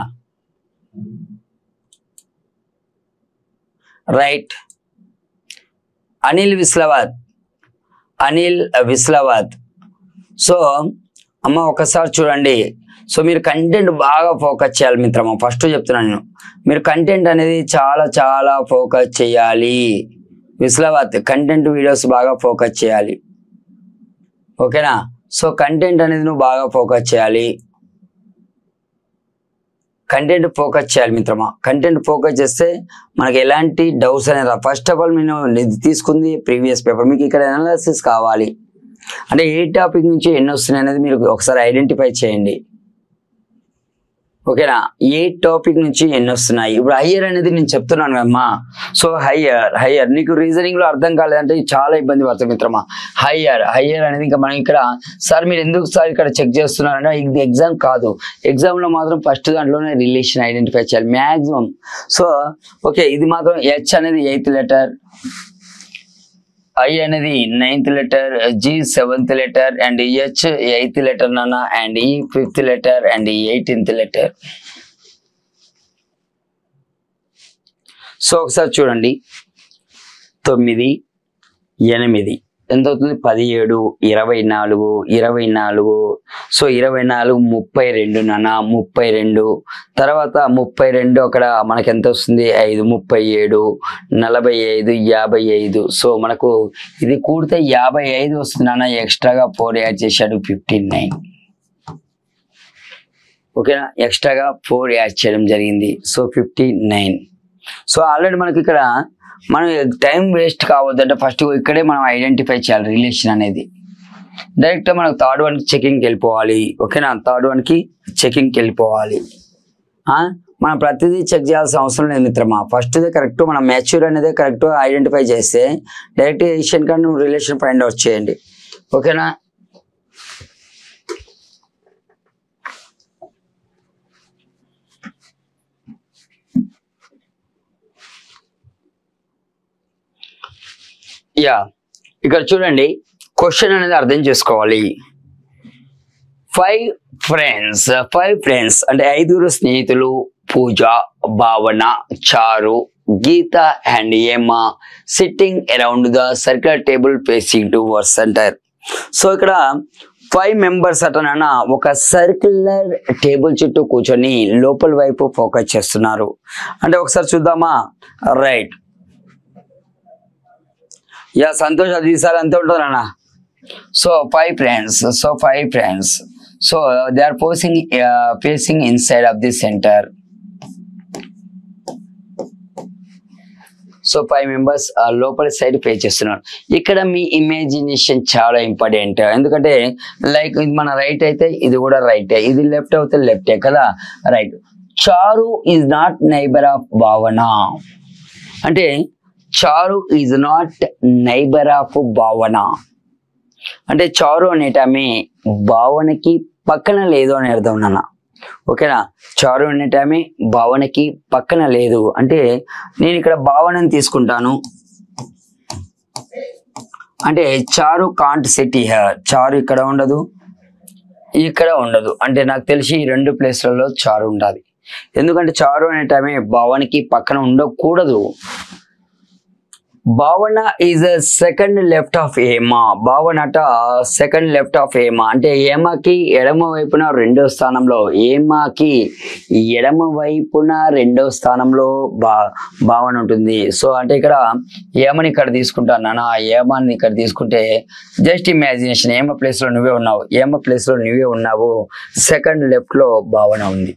రైట్. అనిల్ విస్లావత్. సో అమ్మ ఒకసారి చూడండి. సో మీరు కంటెంట్ బాగా ఫోకస్ చేయాలి మిత్రమా. ఫస్ట్ చెప్తున్నాను నేను, మీరు కంటెంట్ అనేది చాలా చాలా ఫోకస్ చేయాలి. విస్లావత్ కంటెంట్ వీడియోస్ బాగా ఫోకస్ చేయాలి. ఓకేనా. సో కంటెంట్ అనేది నువ్వు బాగా ఫోకస్ చేయాలి. కంటెంట్ ఫోకస్ చేయాలి మిత్రమా. కంటెంట్ ఫోకస్ చేస్తే మనకి ఎలాంటి డౌట్స్ అనేది ఫస్ట్ ఆఫ్ ఆల్ నేను తీసుకుంది ప్రీవియస్ పేపర్. మీకు ఇక్కడ అనాలిసిస్ కావాలి అంటే ఏ టాపిక్ నుంచి ఎన్ని వస్తున్నాయి అనేది మీరు ఒకసారి ఐడెంటిఫై చేయండి. ఓకేనా. ఏ టాపిక్ నుంచి ఎన్ని వస్తున్నాయి. ఇప్పుడు హయ్యర్ అనేది నేను చెప్తున్నాను కదమ్మా. సో హయ్యర్ నీకు రీజనింగ్ లో అర్థం కాలేదంటే చాలా ఇబ్బంది పడుతుంది మిత్రమా. హయ్యర్ అనేది ఇంకా మనం ఇక్కడ సార్ మీరు ఎందుకు సార్ ఇక్కడ చెక్ చేస్తున్నారంటే ఇది ఎగ్జామ్ కాదు, ఎగ్జామ్ లో మాత్రం ఫస్ట్ దాంట్లోనే రిలేషన్ ఐడెంటిఫై చేయాలి మ్యాక్సిమం. సో ఓకే ఇది మాత్రం హెచ్ అనేది 8th లెటర్, I అనేది 9th letter, G 7th letter and H 8th letter నాన్న and E 5th letter and 18th letter. So ఒకసారి చూడండి 9 8 ఎంత అవుతుంది 17 24. సో 24 32 నాన్న 32 తర్వాత 32 అక్కడ మనకి ఎంత వస్తుంది 5 37 45 55. సో మనకు ఇది కూడితే 55 వస్తుంది నాన్న. ఎక్స్ట్రాగా 4 యాడ్ చేశాడు 59. ఓకేనా. ఎక్స్ట్రాగా 4 యాడ్ చేయడం జరిగింది. సో 59. సో ఆల్రెడీ మనకి ఇక్కడ మనం టైం వేస్ట్ కావద్దంటే ఫస్ట్ ఇక్కడే మనం ఐడెంటిఫై చేయాలి రిలేషన్ అనేది. డైరెక్ట్ మనకు థర్డ్ వన్కి చెకింగ్కి వెళ్ళిపోవాలి. ఓకేనా. థర్డ్ వన్కి చెకింగ్కి వెళ్ళిపోవాలి. మనం ప్రతిదీ చెక్ చేయాల్సిన అవసరం లేదు మిత్రమా. ఫస్ట్దే కరెక్ట్ మనం మ్యాచ్యూర్ అనేది కరెక్ట్ ఐడెంటిఫై చేస్తే డైరెక్ట్ ఏషియన్ కార్డ్ నువ్వు రిలేషన్ ఫైండ్ అవుట్ చేయండి. ఓకేనా. ఇక్కడ చూడండి క్వశ్చన్ అనేది అర్థం చేసుకోవాలి. 5 ఫ్రెండ్స్ అంటే 5 స్నేహితులు పూజ, భావన, చారు, గీత అండ్ ఏమ sitting around the circular table facing towards centre. So ఇక్కడ 5 మెంబర్స్ అటనన్న ఒక సర్క్యులర్ టేబుల్ చుట్టూ కూర్చొని లోపల వైపు ఫోకస్ చేస్తున్నారు. అంటే ఒకసారి చూద్దామా. రైట్. సంతోష్ అది ఈసారి అంతే ఉంటుంది అన్న. So 5 friends. So they are facing inside of the centre. So 5 members లోపల సైడ్ పే చేస్తున్నారు. ఇక్కడ మీ ఇమాజినేషన్ చాలా ఇంపార్టెంట్. ఎందుకంటే లైక్ ఇది మన రైట్ అయితే ఇది కూడా రైటే, ఇది లెఫ్ట్ అయితే లెఫ్టే కదా. రైట్. చారు ఈజ్ నాట్ నైబర్ ఆఫ్ భావన అంటే చారు ఈజ్ నాట్ నైబర్ ఆఫ్ భావన అంటే చారు అనేటమే భావనకి పక్కన లేదు అని అర్థం నాన్న. ఓకేనా. చారు అనేటమే భావనకి పక్కన లేదు అంటే నేను ఇక్కడ భావనని తీసుకుంటాను అంటే చారు కాంట్ సిట్ హియర్. చారు ఇక్కడ ఉండదు, ఇక్కడ ఉండదు. అంటే నాకు తెలిసి ఈ 2 ప్లేస్లలో చారు ఉండాలి. ఎందుకంటే చారు అనేటమే భావనకి పక్కన ఉండకూడదు. భావన is second left of Hema. భావన అట సెకండ్ లెఫ్ట్ ఆఫ్ హేమ అంటే హేమకి ఎడమ వైపున రెండో స్థానంలో, హేమకి ఎడమ వైపున రెండో స్థానంలో భావన ఉంటుంది. సో అంటే ఇక్కడ హేమని ఇక్కడ తీసుకుంటాను నాన్న, హేమాన్ని ఇక్కడ తీసుకుంటే జస్ట్ ఇమాజినేషన్, హేమ ప్లేస్ లో నువ్వే ఉన్నావు, హేమ ప్లేస్ లో నువ్వే ఉన్నావు, సెకండ్ లెఫ్ట్ లో భావన ఉంది.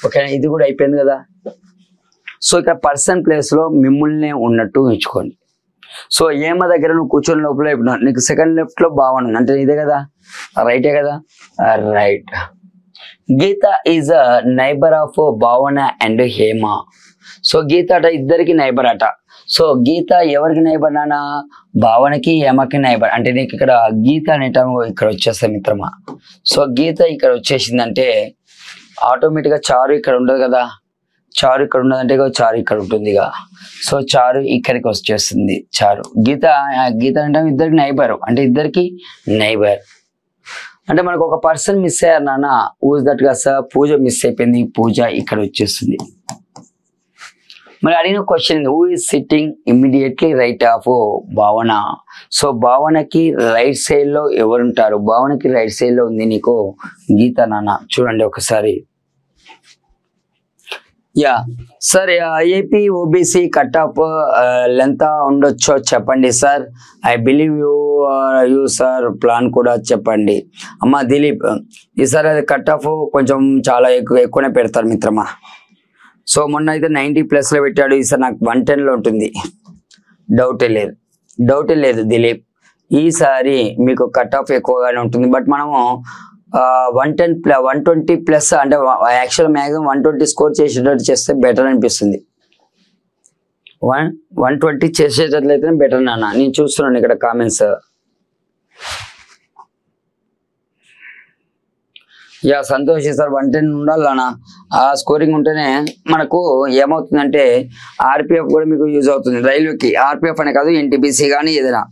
ఓకేనా, ఇది కూడా అయిపోయింది కదా. సో ఇక్కడ పర్సన్ ప్లేస్ లో మిమ్మల్ని ఉన్నట్టు ఉంచుకోండి. సో ఏమ దగ్గర నువ్వు కూర్చొని లోపల నీకు సెకండ్ లెఫ్ట్ లో భావన ఉంది అంటే ఇదే కదా, రైటే కదా, right. Geeta is a neighbour of Bhavana and Hema. So Geeta అట ఇద్దరికి నైబర్ అట. సో గీత ఎవరికి నైబర్ నానా, భావనకి హేమకి నైబర్. అంటే నీకు ఇక్కడ గీత అనేటం ఇక్కడ వచ్చేస్తాయి మిత్రమా. సో గీత ఇక్కడ వచ్చేసిందంటే ఆటోమేటిక్గా చారు ఇక్కడ ఉండదు కదా, చారు ఇక్కడ ఉన్నదంటే చారు ఇక్కడ ఉంటుంది ఇక. సో చారు ఇక్కడికి వచ్చేస్తుంది చారు. గీత అంటే ఇద్దరికి నైబర్, అంటే ఇద్దరికి నైబర్. అంటే మనకు ఒక పర్సన్ మిస్ అయ్యారు నాన్న, ఊజ్ దట్ గా సార్, పూజ మిస్ అయిపోయింది, పూజ ఇక్కడ వచ్చేస్తుంది. మరి అడిగిన question, who is sitting immediately right of భావన. సో భావనకి రైట్ సైడ్ లో ఎవరుంటారు, భావనకి రైట్ సైడ్ లో ఉంది నీకు గీత నాన్న. చూడండి ఒకసారి. Yeah sir, AP OBC cut off length ఉండొచ్చో చెప్పండి sir. I believe you sir, plan కూడా చెప్పండి. అమ్మ దిలీప్, ఈసారి అది కట్ ఆఫ్ కొంచెం చాలా ఎక్కువనే పెడతారు మిత్రమా. సో మొన్న అయితే 90+ లో పెట్టాడు, ఈసారి నాకు 110 లో ఉంటుంది, డౌటే లేదు దిలీప్. ఈసారి మీకు కట్ ఆఫ్ ఎక్కువగానే ఉంటుంది. బట్ మనము 120+ అంటే యాక్చువల్ మ్యాక్సిమం 120 స్కోర్ చేసేటట్టు చేస్తే బెటర్ అనిపిస్తుంది. 120 చేసేటట్లయితే బెటర్ నాన్న. నేను చూస్తున్నాను ఇక్కడ కామెంట్స్. యా సంతోష్ సార్, 110 ఉండాలి అన్న. ఆ స్కోరింగ్ ఉంటేనే మనకు ఏమవుతుందంటే ఆర్పిఎఫ్ కూడా మీకు యూజ్ అవుతుంది. రైల్వేకి ఆర్పిఎఫ్ అనే కాదు, ఎన్టీపీసీ కానీ ఏదైనా.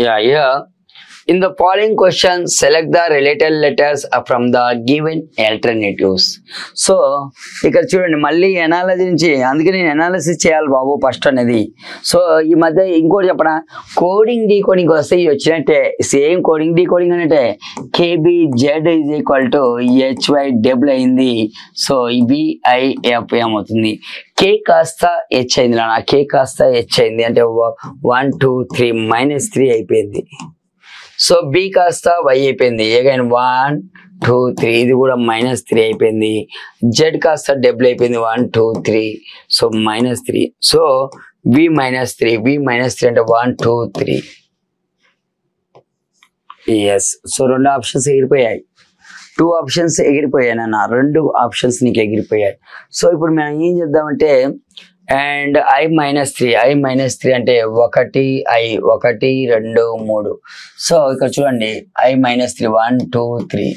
Yeah. In the following question, select the related letters from the given alternatives. So ఇక్కడ చూడండి మళ్ళీ ఎనాలజీ నుంచి, అందుకే నేను ఎనాలిసిస్ చేయాలి బాబు ఫస్ట్ అనేది. సో ఈ మధ్య ఇంకోటి చెప్పనా, కోడింగ్ డీ కోడింగ్ వస్తే ఇవి వచ్చినట్టే, సేమ్ కోడింగ్ డీ కోడింగ్ అంటే KBZ = HY అయింది. సో BIF ఏమవుతుంది, K కాస్త H అయింది నా, K కాస్త H అయింది అంటే 1 2 3 -3 అయిపోయింది. సో B కాస్త Y అయిపోయింది, అగైన్ 1 2 3, ఇది కూడా -3 అయిపోయింది. Z కాస్త W అయిపోయింది, 1 2 3, సో -3. సో B -3 అంటే 1 2 3. ఎస్. సో 2 ఆప్షన్స్ ఎగిరిపోయాయి, 2 ఆప్షన్స్ ఎగిరిపోయాయి నాన్న, 2 ఆప్షన్స్ నీకు ఎగిరిపోయాయి. సో ఇప్పుడు మనం ఏం చేద్దామంటే, అండ్ I -3 అంటే 1 I 1 2 3. సో ఇక్కడ చూడండి I -3 1 2 3.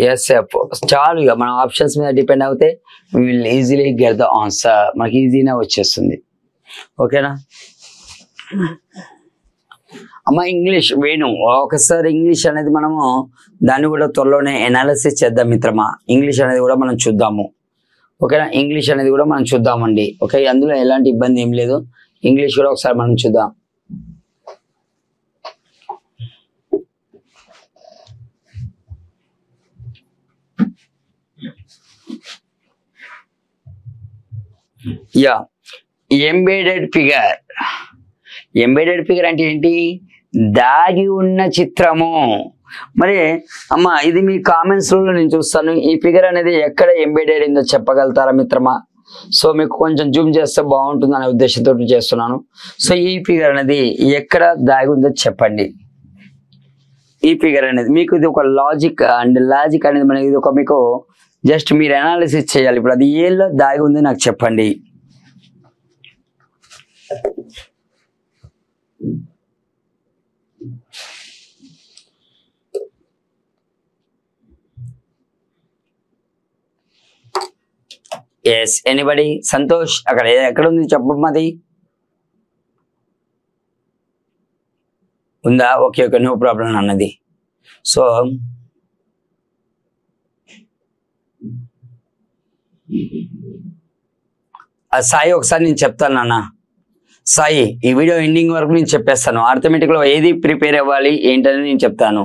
ఎస్ చాలు, ఇక మనం ఆప్షన్స్ మీద డిపెండ్ అవుతే will easily get the answer, మనకి ఈజీగా వచ్చేస్తుంది. ఓకేనా అమ్మ. ఇంగ్లీష్ వేణు, ఒకసారి ఇంగ్లీష్ అనేది మనము దాన్ని కూడా త్వరలోనే ఎనాలిసిస్ చేద్దాం మిత్రమా. ఇంగ్లీష్ అనేది కూడా మనం చూద్దాము. ఓకేనా, ఇంగ్లీష్ అనేది కూడా మనం చూద్దామండి. ఓకే, అందులో ఎలాంటి ఇబ్బంది ఏం లేదు. ఇంగ్లీష్ కూడా ఒకసారి మనం చూద్దాం. యా, ఎంబెడెడ్ ఫిగర్ అంటే ఏంటి, దాగి ఉన్న చిత్రము. మరి అమ్మ ఇది మీ కామెంట్స్ లో నేను చూస్తాను. ఈ ఫిగర్ అనేది ఎక్కడ ఎంబెడెడ్ అయిందో చెప్పగలుగుతారా మిత్రమా? సో మీకు కొంచెం జూమ్ చేస్తే బాగుంటుంది అనే ఉద్దేశంతో చేస్తున్నాను. సో ఈ ఫిగర్ అనేది ఎక్కడ దాగి ఉందో చెప్పండి. ఈ ఫిగర్ అనేది మీకు ఇది ఒక లాజిక్ అనేది మనకి ఇది ఒక మీకు జస్ట్ మీరు అనాలిసిస్ చేయాలి. ఇప్పుడు అది ఏలో దాగి ఉంది నాకు చెప్పండి. Yes anybody? సంతోష్ అక్కడ ఎక్కడ ఉంది చెప్పమ్మది. ఉందా? ఓకే ఓకే, నో ప్రాబ్లం అన్నది. సో సాయి ఒకసారి నేను చెప్తాను నాన్న. సాయి ఈ వీడియో ఎండింగ్ వరకు నేను చెప్పేస్తాను. ఆర్థమెటిక్లో ఏది ప్రిపేర్ అవ్వాలి ఏంటని నేను చెప్తాను.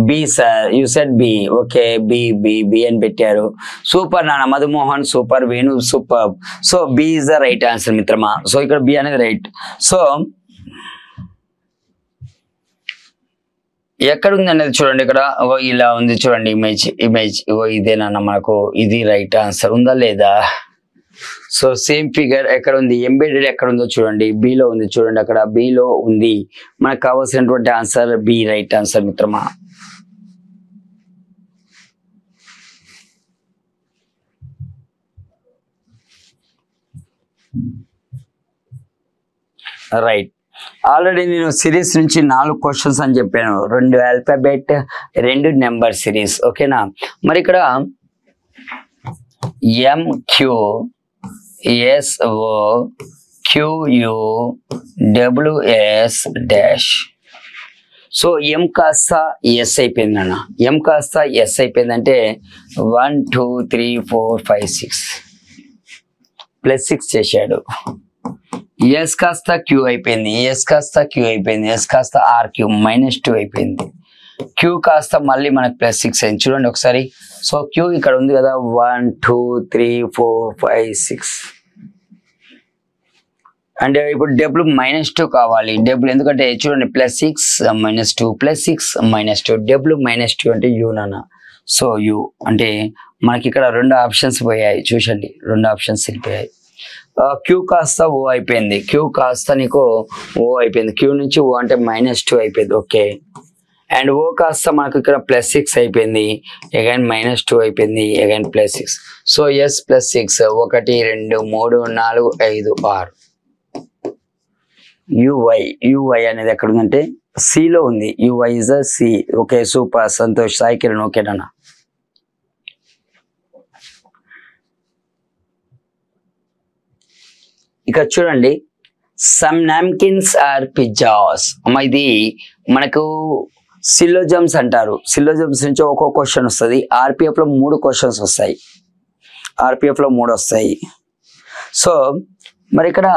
B sir, you said B. Okay, B B B అని పెట్టారు. సూపర్ నాన్న, Madhumohan super, Venu super. So B is the right answer మిత్రమా. సో ఇక్కడ బి అనేది రైట్. సో ఎక్కడ ఉంది అనేది చూడండి. ఇక్కడ ఇలా ఉంది చూడండి, ఇమేజ్ ఇదేనా మనకు, ఇది రైట్ ఆన్సర్ ఉందా లేదా? సో సేమ్ ఫిగర్ ఎక్కడ ఉంది, ఎంబెడెడ్ ఎక్కడ ఉందో చూడండి, బిలో ఉంది చూడండి, అక్కడ బిలో ఉంది. మనకు కావాల్సినటువంటి ఆన్సర్ బి రైట్ ఆన్సర్ మిత్రమా. రైట్. ఆల్రెడీ నేను సిరీస్ నుంచి 4 క్వశ్చన్స్ అని చెప్పాను. 2 ఆల్ఫాబెట్, 2 నెంబర్ సిరీస్. ఓకేనా? మరి ఇక్కడ MQ SO QU WS dash. So M కాస్త ఎస్ అయిపోయింది అన్న. ఎం కాస్త ఎస్ అయిపోయిందంటే 1 2 3 4 5 6 +6 చేశాడు. ఎస్ కాస్త క్యూ అయిపోయింది, ఎస్ కాస్త క్యూ అయిపోయింది, ఎస్ కాస్త RQ -2 అయిపోయింది. క్యూ కాస్త మళ్ళీ మనకు +6 అయింది చూడండి ఒకసారి. సో క్యూ ఇక్కడ ఉంది కదా, 1 2 3 4 5 6. అంటే ఇప్పుడు డబ్ల్యూ -2 కావాలి. డబ్ల్యూ ఎందుకంటే చూడండి +6 -2 +6 -2 డబ్ల్యూ -2 అంటే యూ నాన్న. సో యూ అంటే మనకి ఇక్కడ 2 ఆప్షన్స్ పోయాయి చూసండి, 2 ఆప్షన్స్ వెళ్ళిపోయాయి. క్యూ కాస్త ఓ అయిపోయింది, క్యూ కాస్త నీకు ఓ అయిపోయింది. క్యూ నుంచి ఓ అంటే -2 అయిపోయింది. ఓకే, అండ్ ఓ కాస్త మనకు ఇక్కడ +6 అయిపోయింది, అగైన్ -2 అయిపోయింది, అగైన్ +6. So yes +6 1 2 3 4 5 6. యువై అనేది ఎక్కడ ఉందంటే సిలో ఉంది. U Y is a C. Okay super, Santosh, Sai Kiran. ఓకేనా? ఇక చూడండి, సమ్ నాప్కిన్స్ ఆర్ పిజ్జాస్. అమ్మ ఇది మనకు సిలోజమ్స్ అంటారు. సిలోజమ్స్ నుంచి ఒక్కొక్క క్వశ్చన్ వస్తుంది. ఆర్పిఎఫ్లో 3 క్వశ్చన్స్ వస్తాయి. ఆర్పిఎఫ్లో 3 వస్తాయి. సో మరి ఇక్కడ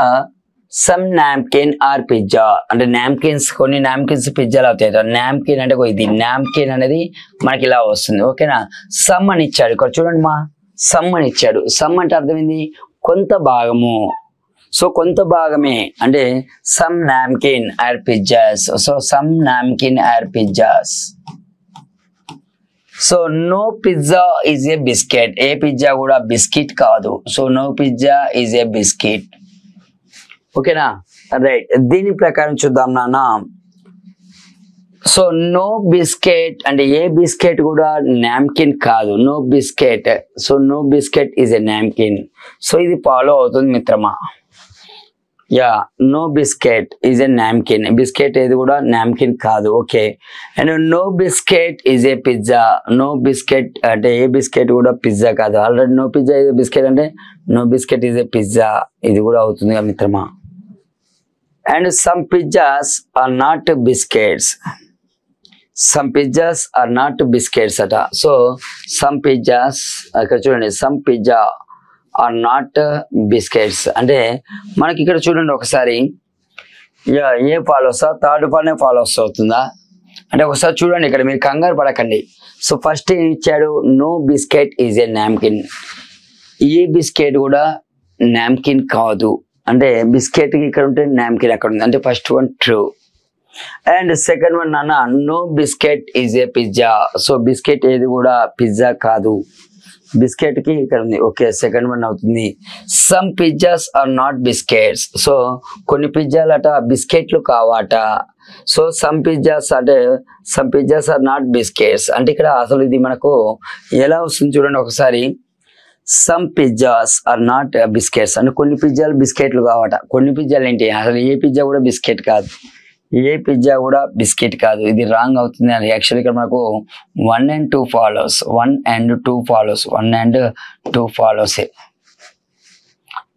సమ్ నాప్కిన్ ఆర్ పిజ్జా అంటే నాప్కిన్స్, కొన్ని నాప్కిన్స్ పిజ్జాలు అవుతాయి. నాప్కిన్ అంటే ఇది నాప్కిన్ అనేది మనకి ఇలా వస్తుంది. ఓకేనా? సమ్ అని ఇచ్చాడు ఇక్కడ చూడండి మా, సమ్ అని ఇచ్చాడు. సమ్ అంటే అర్థమైంది కొంత భాగము. సో కొంత భాగమే అంటే some napkin are pizzas. So some napkin are pizzas. So no pizza is a biscuit. ఏ పిజ్జా కూడా బిస్కెట్ కాదు. So no pizza is a biscuit. ఓకేనా? రైట్. దీని ప్రకారం చూద్దాం నాన్న. సో నో బిస్కెట్ అంటే ఏ బిస్కెట్ కూడా నాప్కిన్ కాదు. No biscuit. So no biscuit is a napkin. So ఇది ఫాలో అవుతుంది మిత్రమా. Yeah, no biscuit is a napkin. Biscuit ఏది కూడా నాప్కిన్ కాదు. Okay, and no biscuit is a pizza. No biscuit అంటే ఏ బిస్కెట్ కూడా పిజ్జా కాదు. Already no pizza is biscuit అంటే no biscuit is a pizza. ఇది కూడా అవుతుంది కదా మిత్రమా. And some pizzas are not biscuits. Some pizzas are not biscuits అట. సో సమ్ పిజ్జాస్ ఇక్కడ చూడండి, some pizza are not biscuits అంటే మనకి ఇక్కడ చూడండి ఒకసారి, ఏ ఫాలోస్ థర్డ్ ఫాల్నే ఫాలోస్ అవుతుందా అంటే ఒకసారి చూడండి. ఇక్కడ మీరు కంగారు పడకండి. సో ఫస్ట్ ఏం ఇచ్చాడు, no biscuit is a napkin. ఏ బిస్కెట్ కూడా నాప్కిన్ కాదు అంటే బిస్కెట్ ఇక్కడ ఉంటే నాప్కిన్ అక్కడ ఉంది అంటే first one true. And second one నాన్న, no biscuit is a pizza. So biscuit ఏది కూడా పిజ్జా కాదు. బిస్కెట్ కి ఇక్కడ ఉంది. ఓకే, సెకండ్ వన్ అవుతుంది. Some pizzas are not biscuits. So కొన్ని పిజ్జాలు అట బిస్కెట్లు కావాట. సో సమ్ పిజ్జాస్ అంటే some pizzas are not biscuits అంటే ఇక్కడ అసలు ఇది మనకు ఎలా వస్తుంది చూడండి ఒకసారి. Some pizzas are not biscuits అంటే కొన్ని పిజ్జాలు బిస్కెట్లు కావట. కొన్ని పిజ్జాలు ఏంటి, అసలు ఏ పిజ్జా కూడా బిస్కెట్ కాదు. ఏ పిజ్జా కూడా బిస్కెట్ కాదు. ఇది రాంగ్ అవుతుంది అని యాక్చువల్లీ ఇక్కడ మనకు 1 and 2 follows. 1 and 2 follows. 1 and 2 ఫాలోసే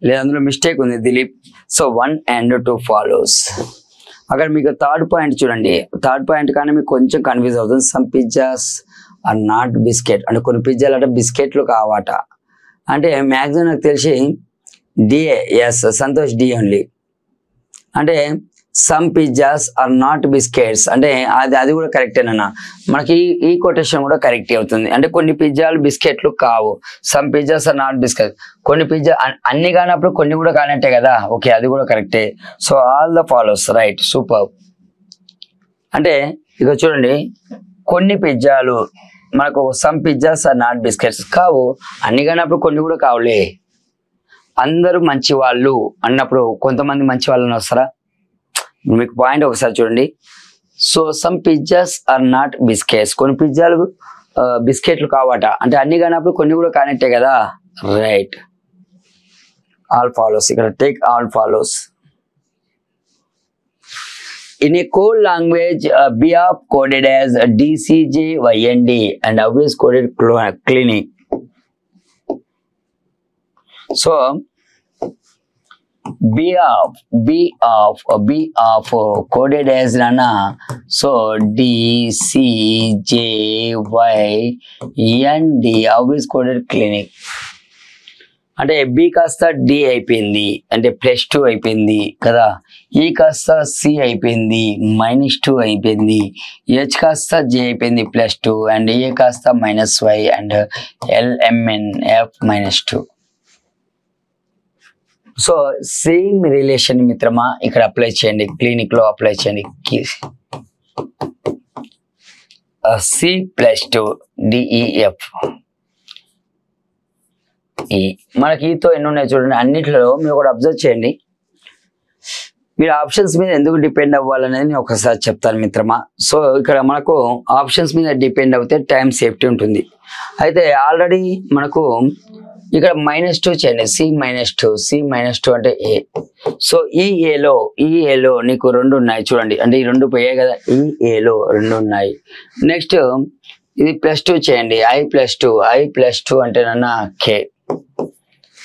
లేదు, అందులో మిస్టేక్ ఉంది దిలీప్. So 1 and 2 follows. అక్కడ మీకు థర్డ్ పాయింట్ చూడండి, థర్డ్ పాయింట్ కానీ మీకు కొంచెం కన్ఫ్యూజ్ అవుతుంది. Some pizzas are not biscuit అంటే కొన్ని పిజ్జాలు అంటే బిస్కెట్లు కావట అంటే మ్యాక్సిమం నాకు తెలిసి D A. Yes, Santosh D only. అంటే some pizzas are not biscuits అంటే అది కూడా కరెక్టేనన్నా. మనకి ఈ కొటేషన్ కూడా కరెక్ట్ అవుతుంది. అంటే కొన్ని పిజ్జాలు బిస్కెట్లు కావు, some pizzas are not biscuit. కొన్ని పిజ్జా అన్ని కానప్పుడు కొన్ని కూడా కానట్టే కదా. ఓకే, అది కూడా కరెక్టే. So all the follows right, super. అంటే ఇక చూడండి, కొన్ని పిజ్జాలు మనకు some pizzas are not biscuits కావు, అన్ని కానప్పుడు కొన్ని కూడా కావులే. అందరూ మంచి వాళ్ళు అన్నప్పుడు కొంతమంది మంచి వాళ్ళని వస్తారా? మీకు పాయింట్ ఒకసారి చూడండి. So some pizzas are not biscuits, కొన్ని పిజ్జాలు బిస్కెట్లు కావట అంటే అన్ని కానప్పుడు కొన్ని కూడా కానట్టే కదా. Right, all follows. ఇక్కడ take all follows. In a code language B of coded as DCJYND and always coded clinic. So B of coded as Nana. So DCJYND always coded clinic. అంటే బి కాస్త డి అయిపోయింది అంటే +2 అయిపోయింది కదా. ఈ కాస్త సి అయిపోయింది -2 అయిపోయింది. హెచ్ కాస్త జే అయిపోయింది +2 అండ్ ఏ కాస్త -y and LMNF -2. So same relation మిత్రమా ఇక్కడ అప్లై చేయండి, క్లినిక్ లో అప్లై చేయండి. C+2 DEF. మనకి ఈతో ఎన్ని ఉన్నాయి చూడండి. అన్నిట్లో మీరు ఒకటి అబ్జర్వ్ చేయండి. మీరు ఆప్షన్స్ మీద ఎందుకు డిపెండ్ అవ్వాలనేది నేను ఒకసారి చెప్తాను మిత్రమా. సో ఇక్కడ మనకు ఆప్షన్స్ మీద డిపెండ్ అవుతే టైం సేఫ్టీ ఉంటుంది. అయితే ఆల్రెడీ మనకు ఇక్కడ -2 చేయండి. C-2 అంటే ఏ. సో ఈ ఏలో నీకు 2 ఉన్నాయి చూడండి. అంటే ఈ 2 పోయాయి కదా, ఈ ఏలో 2 ఉన్నాయి. నెక్స్ట్ ఇది +2 చేయండి. I+2 అంటే నన్న కే.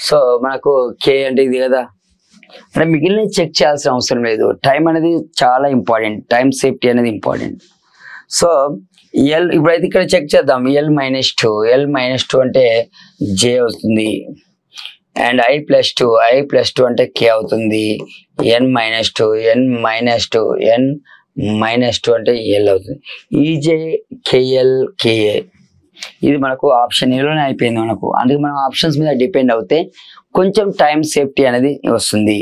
సో మనకు కే అంటే ఇది కదా. అంటే మిగిలిన చెక్ చేయాల్సిన అవసరం లేదు. టైం అనేది చాలా ఇంపార్టెంట్, టైం సేఫ్టీ అనేది ఇంపార్టెంట్. సో ఎల్ ఇప్పుడైతే ఇక్కడ చెక్ చేద్దాం. L-2 అంటే జే అవుతుంది అండ్ I+2 అంటే కే అవుతుంది. N-2 అంటే ఎల్ అవుతుంది. ఈజే కేఎల్ కేఏ ఇది మనకు ఆప్షన్ ఏలోనే అయిపోయింది మనకు. అందుకే మనం ఆప్షన్స్ మీద డిపెండ్ అవుతే కొంచెం టైం సేఫ్టీ అనేది వస్తుంది.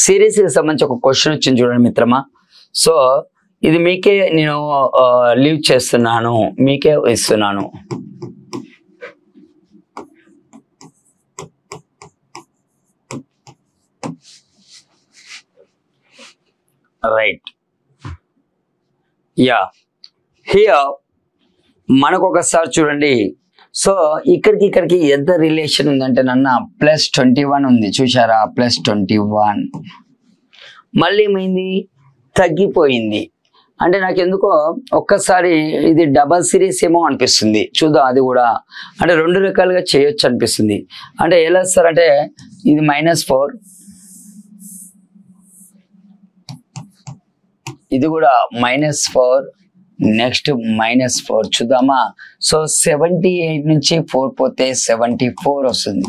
సిరీస్ కి సంబంధించి ఒక క్వశ్చన్ వచ్చింది చూడండి మిత్రమా. సో ఇది మీకే నేను లీవ్ చేస్తున్నాను, మీకే ఇస్తున్నాను. రైట్, యా హియర్ మనకు ఒకసారి చూడండి. సో ఇక్కడికి ఎంత రిలేషన్ ఉందంటే నన్న +21 ఉంది చూసారా. +21 మళ్ళీ ఏమైంది, తగ్గిపోయింది. అంటే నాకు ఎందుకో ఒక్కసారి ఇది డబల్ సిరీస్ ఏమో అనిపిస్తుంది. చూద్దాం అది కూడా. అంటే 2 రకాలుగా చేయొచ్చు అనిపిస్తుంది. అంటే ఎలా సార్ అంటే ఇది -4 ఇది కూడా -4 నెక్స్ట్ -4 చూద్దామా. సో 78 నుంచి 4 పోతే 74 వస్తుంది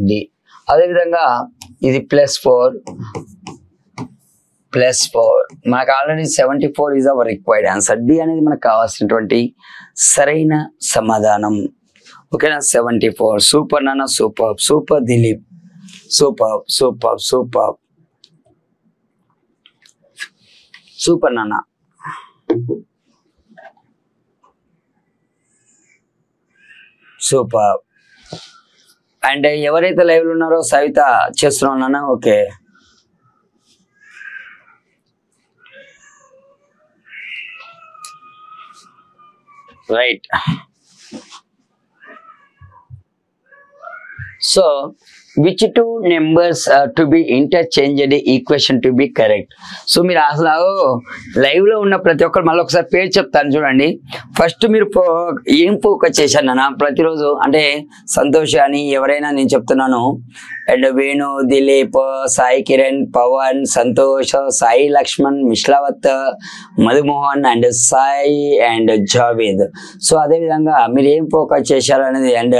డి. అదేవిధంగా ఇది +4 మనకు already 74 is our required answer. D అనేది మనకు కావాల్సినటువంటి సరైన సమాధానం. ఓకేనా. 74 సూపర్ నాన్న, సూపర్ దిలీప్, సూపర్ నాన్న. సూపర్. అండ్ ఎవరైతే లైవ్ లో ఉన్నారో సవిత చేస్తున్నావు నాన్న. Okay, right. So which two numbers to be interchanged equation to be correct. సో మీరు అసలు లైవ్లో ఉన్న ప్రతి ఒక్కరు మళ్ళీ ఒకసారి పేరు చెప్తాను చూడండి. ఫస్ట్ మీరు ఏం ఫోకస్ చేశాను అన్న ప్రతిరోజు అంటే సంతోష్ అని ఎవరైనా నేను చెప్తున్నాను, and Venu, Dilip, Sai Kiran, Pavan, Santosh, Sai Laxman, Mishlavath, Madhumohan and Sai and Javed. So అదేవిధంగా మీరు ఏం ఫోకస్ చేశారు అనేది. అండ్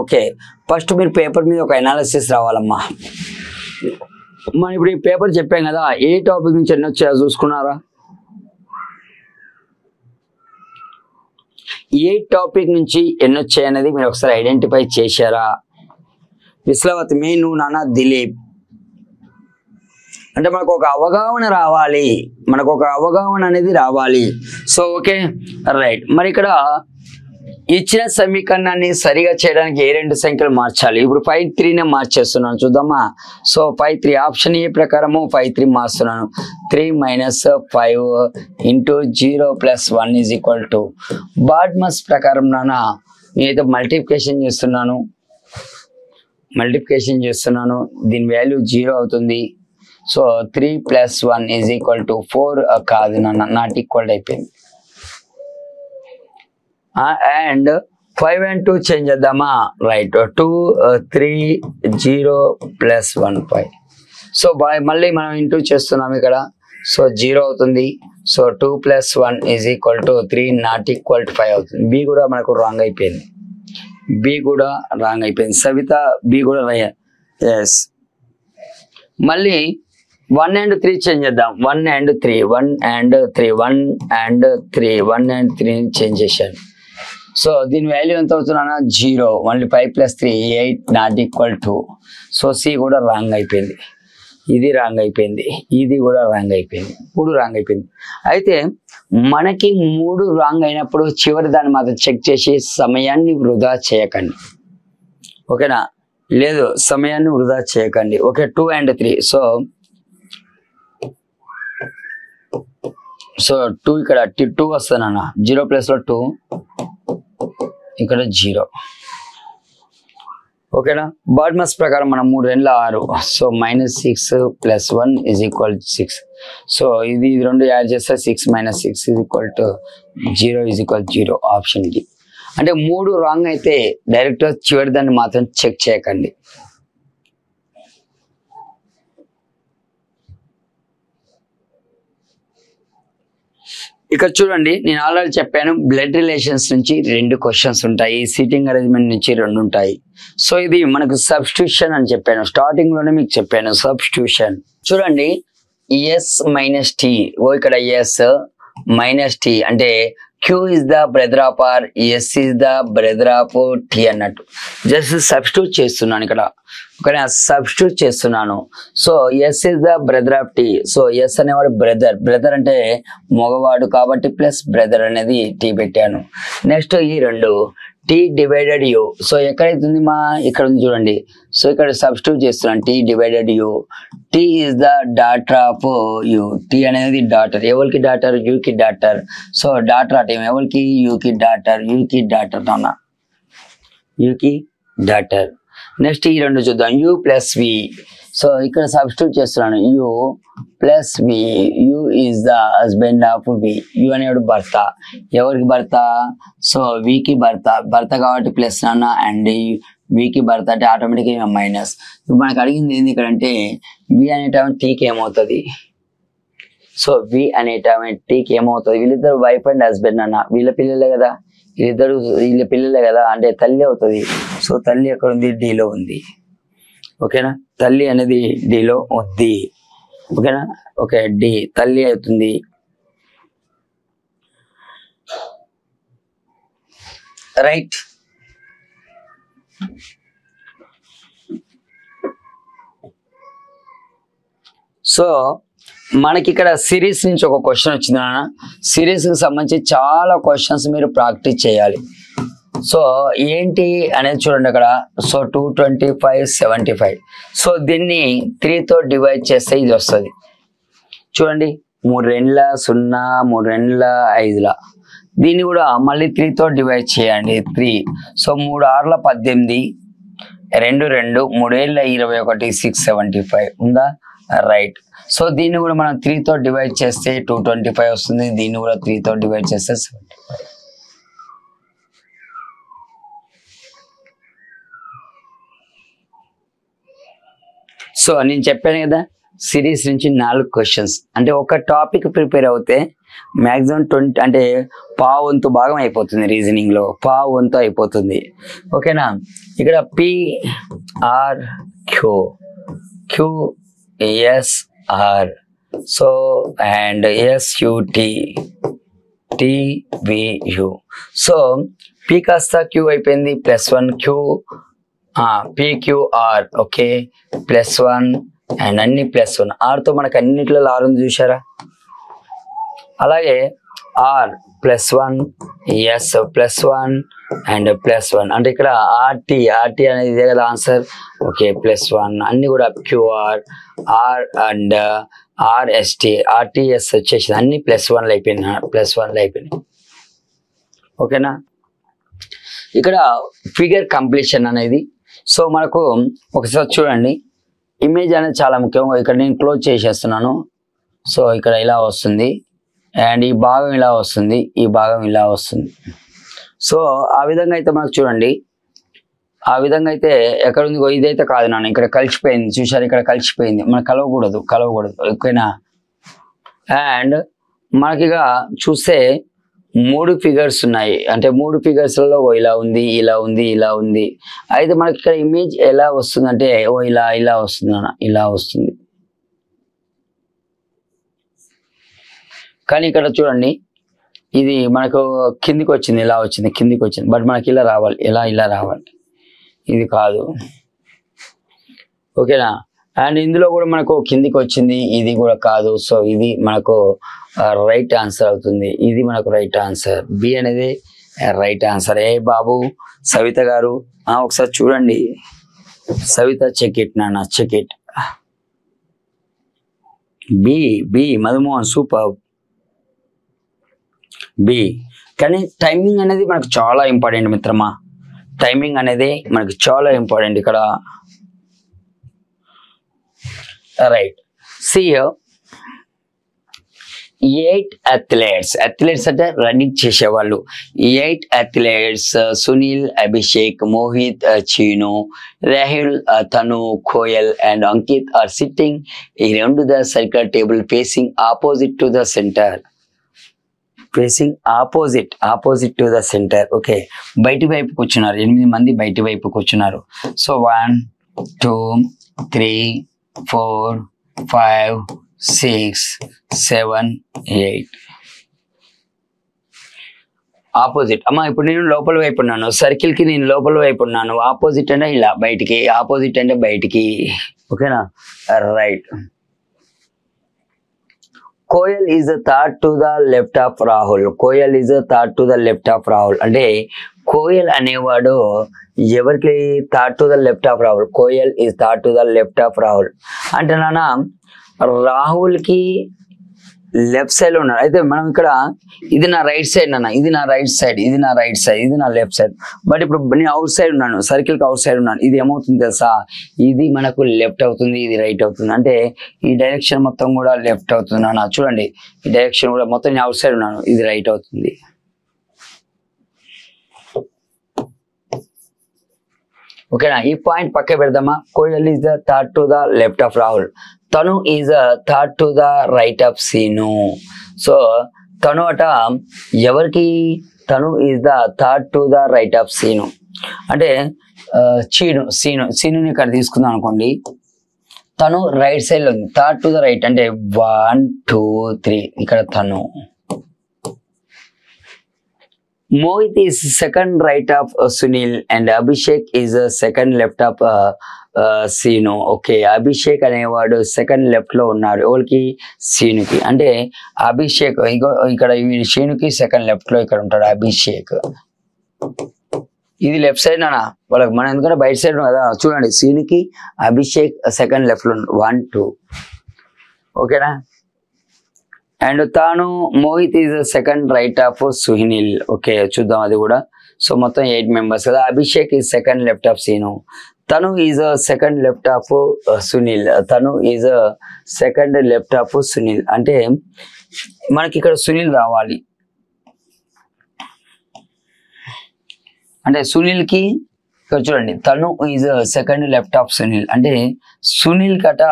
ఓకే, ఫస్ట్ మీరు పేపర్ మీద ఒక అనాలిసిస్ రావాలమ్మా. మనం ఇప్పుడు ఈ పేపర్ చెప్పాం కదా, ఏ టాపిక్ నుంచి ఎన్ని వచ్చాయో చూసుకున్నారా? ఏ టాపిక్ నుంచి ఎన్ని వచ్చాయనేది మీరు ఒకసారి ఐడెంటిఫై చేశారా? విశ్లవత్, మీ, నువ్వు, నాన్న, దిలీప్. అంటే మనకు ఒక అవగాహన రావాలి, మనకు ఒక అవగాహన అనేది రావాలి. So okay right. మరి ఇక్కడ ఇచ్చిన సమీకరణాన్ని సరిగా చేయడానికి ఏ రెండు సంఖ్యలు మార్చాలి? ఇప్పుడు 5-3నే మార్చేస్తున్నాను చూద్దామా. సో 5-3 ఆప్షన్ ఏ ప్రకారము 5-3 మార్చుతున్నాను. 3 - 5 × 0 + 1 = 2. బాడ్మస్ ప్రకారం నాన్న నేనైతే మల్టిప్లికేషన్ చేస్తున్నాను. దీని వాల్యూ 0 అవుతుంది. సో 3 + 1 = 4 కాదు నాన్న, నాట్ ఈక్వల్ అయిపోయింది. అండ్ 5 and 2 చేంజ్ చేద్దామా? రైట్. 2 3 0 + 1 5. సో మళ్ళీ మనం ఇంటూ చేస్తున్నాం ఇక్కడ. సో 0 అవుతుంది. సో 2 + 1 = 3, నాట్ ఈక్వల్ టు 5 అవుతుంది. బి కూడా మనకు రాంగ్ అయిపోయింది. సవిత బి కూడా ఎస్. మళ్ళీ 1 and 3 చేంజ్ చేద్దాం. 1 and 3 చేంజ్ చేశాను. సో దీని వాల్యూ ఎంత అవుతున్నా? 0. మళ్ళీ 5 + 3 8, not equal to. So C కూడా రాంగ్ అయిపోయింది. ఇది రాంగ్ అయిపోయింది. ఇది కూడా రాంగ్ అయిపోయింది. 3 రాంగ్ అయిపోయింది. అయితే మనకి 3 రాంగ్ అయినప్పుడు చివరి దాన్ని మాత్రం చెక్ చేసి సమయాన్ని వృధా చేయకండి. ఓకేనా? లేదు, సమయాన్ని వృధా చేయకండి. Okay, 2 and 3. సో 2 ఇక్కడ 2 వస్తానన్న. 0 ప్లేస్లో 2, ఇక్కడ 0. ఓకేనా? బాడ్మస్ ప్రకారం మనం 3 2 6. సో -6 + 1 = 6. సో ఇది 2 యాడ్ చేస్తే 6 - 6 = 0 ఆప్షన్ డి. అంటే 3 రాంగ్ అయితే డైరెక్ట్ చివరి దాన్ని మాత్రం చెక్ చేయకండి. ఇక్కడ చూడండి, నేను ఆల్రెడీ చెప్పాను బ్లడ్ రిలేషన్స్ నుంచి 2 క్వశ్చన్స్ ఉంటాయి, సీటింగ్ అరేంజ్మెంట్ నుంచి 2 ఉంటాయి. సో ఇది మనకు సబ్స్టిట్యూషన్ అని చెప్పాను, స్టార్టింగ్ లోనే మీకు చెప్పాను సబ్స్టిట్యూషన్. చూడండి, S - T. ఇక్కడ S - T అంటే Q is the brother of R, S is the brother of T అన్నట్టు. జస్ట్ సబ్స్టిట్యూట్ చేస్తున్నాను ఇక్కడ. ఓకే, సబ్స్టిట్యూట్ చేస్తున్నాను. So S is the brother of T. So S అనేవాడు బ్రదర్ అంటే మగవాడు కాబట్టి ప్లస్ బ్రదర్ అనేది T పెట్టాను. నెక్స్ట్ ఈ 2 T / U. సో ఎక్కడైతుంది మా? ఇక్కడ ఉంది చూడండి. సో ఇక్కడ సబ్స్టిట్యూట్ చేస్తున్నాను. T / U. T is the daughter of U. T అనేది డాటర్. ఎవరికి డాటర్? U కి డాటర్. సో డాటర్ అంటే ఎవరికి? U కి డాటర్. అవునా? U కి డాటర్. నెక్స్ట్ ఈ 2 చూద్దాం. U + V. సో ఇక్కడ సబ్స్టిట్యూట్ చేస్తున్నాను. U + V. U is the husband of V. U అనేవాడు భర్త. ఎవరికి భర్త? సో V కి భర్త కాబట్టి ప్లస్ నాన్న, అండ్ V కి భర్త అంటే ఆటోమేటిక్గా మైనస్. ఇప్పుడు మనకు అడిగింది ఏంది ఇక్కడ అంటే V అనేటప్పుడు Tకి ఏమవుతుంది? సో V అనేటప్పుడు Tకి ఏమవుతుంది? వీళ్ళిద్దరు వైఫ్ అండ్ హస్బెండ్ అన్న. వీళ్ళ పిల్లలే కదా, అంటే తల్లి అవుతుంది. సో తల్లి ఎక్కడ ఉంది? డీలో ఉంది. ఓకేనా? తల్లి అనేది డీలో ఉంది. ఓకేనా? ఓకే, డి తల్లి అవుతుంది. రైట్. సో మనకి ఇక్కడ సిరీస్ నుంచి ఒక క్వశ్చన్ వచ్చింది నాన్న. సిరీస్కి సంబంధించి చాలా క్వశ్చన్స్ మీరు ప్రాక్టీస్ చేయాలి. సో ఏంటి అనేది చూడండి అక్కడ. సో 225 75. సో దీన్ని 3తో డివైడ్ చేస్తే ఇది వస్తుంది. చూడండి, 3 2 0, 3 2 5. దీన్ని కూడా మళ్ళీ 3తో డివైడ్ చేయండి. 3. సో 3 6 18 2 2 3,21 675 ఉందా? రైట్. సో దీన్ని కూడా మనం 3తో డివైడ్ చేస్తే 225 వస్తుంది. దీన్ని కూడా 3తో డివైడ్ చేస్తే 75. సో నేను చెప్పాను కదా, సిరీస్ నుంచి 4 క్వశ్చన్స్, అంటే ఒక టాపిక్ ప్రిపేర్ అవుతే మ్యాక్సిమం 20 అంటే పావు వంతు భాగం అయిపోతుంది, రీజనింగ్ లో పావు వంతు అయిపోతుంది. ఓకేనా? ఇక్కడ PR QSR so and SUT TVU. So P కాస్త Q అయిపోయింది, +1 Q PQR. ఓకే, +1 అండ్ అన్ని +1. R తో మనకు అన్నిట్లో R ఉంది చూసారా? అలాగే R +1 S +1 అండ్ +1 అంటే ఇక్కడ RT అనేది ఇదే కదా ఆన్సర్. ఓకే, +1 అన్ని కూడా QR R and RST RTS వచ్చేసి అన్ని +1 అయిపోయినాయి. ఓకేనా? ఇక్కడ ఫిగర్ కంప్లీషన్ అనేది, సో మనకు ఒకసారి చూడండి, ఇమేజ్ అనేది చాలా ముఖ్యం. ఇక్కడ నేను క్లోజ్ చేసేస్తున్నాను. సో ఇక్కడ ఇలా వస్తుంది అండ్ ఈ భాగం ఇలా వస్తుంది, ఈ భాగం ఇలా వస్తుంది. సో ఆ విధంగా అయితే మనకు చూడండి, ఆ విధంగా అయితే ఎక్కడ ఉంది, ఇదైతే కాదు నాన్న, ఇక్కడ కలిసిపోయింది చూసారు, ఇక్కడ కలిసిపోయింది, మనకు కలవకూడదు. ఓకేనా? అండ్ మనకి ఇక చూస్తే 3 ఫిగర్స్ ఉన్నాయి, అంటే 3 ఫిగర్స్లలో ఇలా ఉంది, ఇలా ఉంది, ఇలా ఉంది. అయితే మనకి ఇక్కడ ఇమేజ్ ఎలా వస్తుంది అంటే ఇలా వస్తుంది అన్న, ఇలా వస్తుంది. కానీ ఇక్కడ చూడండి, ఇది మనకు కిందికి వచ్చింది, ఇలా వచ్చింది, కిందికి వచ్చింది. బట్ మనకి ఇలా రావాలి, ఇలా రావాలి, ఇది కాదు. ఓకేనా? అండ్ ఇందులో కూడా మనకు కిందికి వచ్చింది, ఇది కూడా కాదు. సో ఇది మనకు రైట్ ఆన్సర్ అవుతుంది. ఇది మనకు రైట్ ఆన్సర్, బి అనేది రైట్ ఆన్సర్. ఏ బాబు సవిత గారు ఒకసారి చూడండి, సవిత చెక్ ఇట్ నాన్న, check it. B Madhumohan super, B. కానీ టైమింగ్ అనేది మనకు చాలా ఇంపార్టెంట్ మిత్రమా, టైమింగ్ అనేది మనకు చాలా ఇంపార్టెంట్ ఇక్కడ. రైట్. See here, 8 athletes అంటే రన్నింగ్ చేసేవాళ్ళు. 8 athletes Sunil, Abhishek, Mohit, Cheenu, Rahul, Tanu, Koyal and Ankit are sitting around the circle table facing opposite to the center. opposite to the center. Okay, బయటి వైపు కూర్చున్నారు, 8 మంది బయటి వైపు కూర్చున్నారు. So 1 2 3 4 5 6 7 8 opposite. అమ్మా ఇప్పుడు నేను లోపల వైపు ఉన్నాను, సర్కిల్ కి నేను లోపల వైపు ఉన్నాను. ఆపోజిట్ అంటే ఇలా బయటికి, ఆపోజిట్ అంటే బయటికి. ఓకేనా? Right. Koyal is third to the left of Rahul. అంటే కోయల్ అనేవాడు ఎవరికి third to the left of Rahul? Koyal is third to the left of Rahul అంటే నాన్న రాహుల్ కి లెఫ్ట్ సైడ్ లో ఉన్నాడు. అయితే మనం ఇక్కడ ఇది నా రైట్ సైడ్ నాన్న, ఇది నా రైట్ సైడ్, ఇది నా రైట్ సైడ్, ఇది నా లెఫ్ట్ సైడ్. బట్ ఇప్పుడు నేను అవుట్ సైడ్ ఉన్నాను, సర్కిల్ కి అవుట్ సైడ్ ఉన్నాను. ఇది ఏమవుతుంది తెలుసా? ఇది మనకు లెఫ్ట్ అవుతుంది, ఇది రైట్ అవుతుంది. అంటే ఈ డైరెక్షన్ మొత్తం కూడా లెఫ్ట్ అవుతుంది నాన్న. చూడండి, ఈ డైరెక్షన్ కూడా మొత్తం నేను అవుట్ సైడ్ ఉన్నాను, ఇది రైట్ అవుతుంది. ఓకేనా? ఈ పాయింట్ పక్క పెడదామా? Koyal is the third to the left of Rahul. తను is third to the right of Seenu. So తను అట ఎవరికి? తను is the third to the right of Seenu. అంటే సీనుని ఇక్కడ తీసుకుందాం అనుకోండి, తను రైట్ సైడ్ లో ఉంది, థర్డ్ టు ద రైట్ అంటే 1 2 3 ఇక్కడ తను. Mohit is second right of Sunil and Abhishek is second left of Sinu. Okay, Abhishek అనేవాడు సెకండ్ లెఫ్ట్ లో ఉన్నాడు. ఎవరికి? సీనుకి. అంటే అభిషేక్ ఇక్కడ సీనుకి సెకండ్ లెఫ్ట్ లో ఇక్కడ ఉంటాడు అభిషేక్. ఇది లెఫ్ట్ సైడ్ నానా వాళ్ళకి, మనం ఎందుకంటే బయట సైడ్ కదా. చూడండి, సీనుకి అభిషేక్ సెకండ్ లెఫ్ట్ లో 1 2. ఓకేనా? అండ్ తాను Mohit is second right of Sunil. Okay, చూద్దాం అది కూడా. సో మొత్తం 8 మెంబర్స్ కదా. Abhishek is second left of Seenu. తను is second left of Sunil. తను is second left of Sunil. అంటే మనకి ఇక్కడ సునీల్ రావాలి. అంటే సునీల్కి ఇక్కడ చూడండి, తను is second left of Sunil. అంటే సునీల్ కట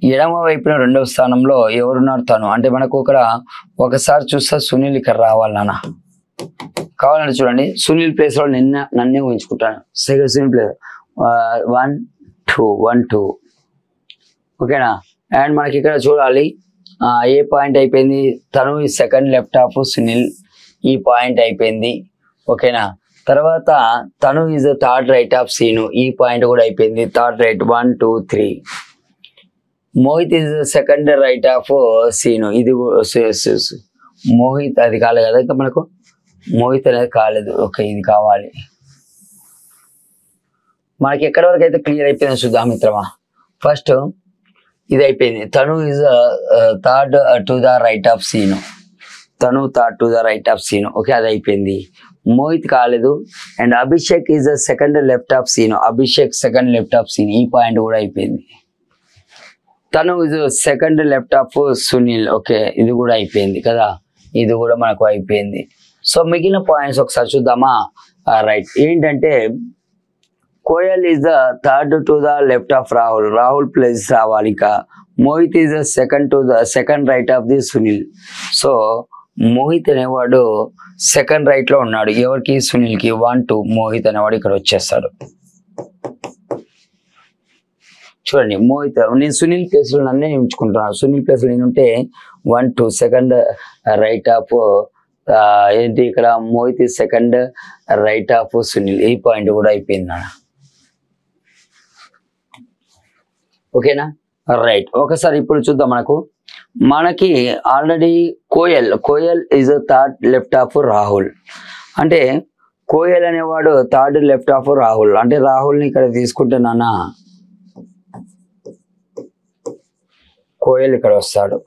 ఎడమ వైపున రెండవ స్థానంలో ఎవరున్నారు? తను. అంటే మనకు ఇక్కడ ఒకసారి చూస్తే సునీల్ ఇక్కడ రావాలి నాన్న. కావాలంటే చూడండి, సునీల్ ప్లేస్ లో నన్నే ఊహించుకుంటాను. Second Sunil place 1 2 1 2. ఓకేనా? అండ్ మనకి ఇక్కడ చూడాలి ఏ పాయింట్ అయిపోయింది, తను ఈ సెకండ్ లెఫ్ట్ ఆఫ్ సునీల్, ఈ పాయింట్ అయిపోయింది. ఓకేనా? తర్వాత Tanu is third right of Seenu, ఈ పాయింట్ కూడా అయిపోయింది. Third right 1 2 3. Mohit is second right of Seenu, ఇది మోహిత్ అది కాలేదు కదా, ఇంకా మనకు మోహిత్ అనేది కాలేదు. ఓకే, ఇది కావాలి మనకి. ఎక్కడి వరకు అయితే క్లియర్ అయిపోయింది చూద్దాం మిత్రమా. ఫస్ట్ ఇది అయిపోయింది, తను is third to the right of Seenu, తను third to the right of Seenu. Okay, అది అయిపోయింది. మోహిత్ కాలేదు. And Abhishek is second left of Seenu, Abhishek second left of Seenu, ఈ పాయింట్ కూడా అయిపోయింది. తను is second left of Sunil. Okay, ఇది కూడా అయిపోయింది కదా, ఇది కూడా మనకు అయిపోయింది. సో మిగిలిన పాయింట్స్ ఒకసారి చూద్దామా. రైట్, ఏంటంటే Koyal is the third to the left of Rahul, Rahul place రావాలి. ఇంకా Mohit is the second right of the Sunil. So Mohit అనేవాడు సెకండ్ రైట్ లో ఉన్నాడు. ఎవరికి? సునీల్ కి. 1 2 మోహిత్ అనేవాడు ఇక్కడ వచ్చేస్తాడు. చూడండి, మోహిత్, నేను సునీల్ ప్లేస్ లో నన్నే ఉంచుకుంటున్నాను. సునీల్ ప్లేస్ లో నేనుంటే 1 2 సెకండ్ రైట్ ఆఫ్ ఏంటి ఇక్కడ Mohit second right of Sunil, ఈ పాయింట్ కూడా అయిపోయింది నాన్న. ఓకేనా? రైట్, ఒకసారి ఇప్పుడు చూద్దాం. మనకి already Koyal is third left of Rahul. అంటే కోయల్ అనేవాడు థర్డ్ లెఫ్ట్ ఆఫ్ రాహుల్. అంటే రాహుల్ని ఇక్కడ తీసుకుంటే నాన్న, కోయల్ ఇక్కడ వస్తాడు.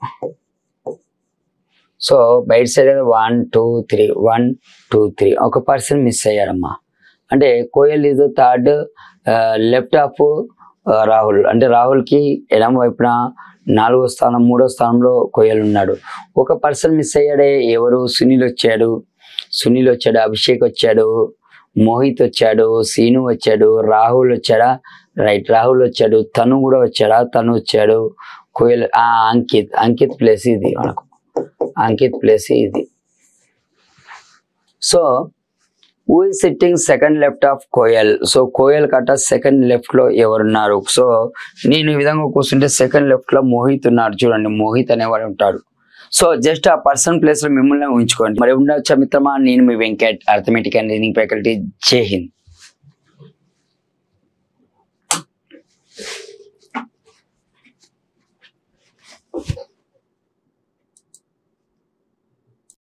సో బయట సైడ్ 1 2 3 1 2 3 ఒక పర్సన్ మిస్ అయ్యారమ్మా. అంటే Koyal is third left of Rahul. అంటే రాహుల్కి ఎడమ వైపున 4వ స్థానం 3వ స్థానంలో కోయల్ ఉన్నాడు. ఒక పర్సన్ మిస్ అయ్యాడే, ఎవరు? సునీల్ వచ్చాడు. అభిషేక్ వచ్చాడు, మోహిత్ వచ్చాడు, సీను వచ్చాడు, రాహుల్ వచ్చాడా? రైట్, రాహుల్ వచ్చాడు. తను కూడా వచ్చాడా? తను వచ్చాడు. కోయల్, అంకిత్ ప్లేస్ ఇది మనకు, అంకిత్ ప్లేస్ ఇది. So who is sitting second left of Koyal? So Koyal కట్ట సెకండ్ లెఫ్ట్ లో ఎవరున్నారు? సో నేను ఈ విధంగా కూర్చుంటే సెకండ్ లెఫ్ట్ లో మోహిత్ ఉన్నాడు. చూడండి, మోహిత్ అనేవాడు ఉంటాడు. సో జస్ట్ ఆ పర్సన్ ప్లేస్ లో మిమ్మల్ని ఊహించుకోండి. మరి ఉండొచ్చా మిత్రమా? నేను మీ Venkat, arithmetic and reasoning faculty. Jai Hind.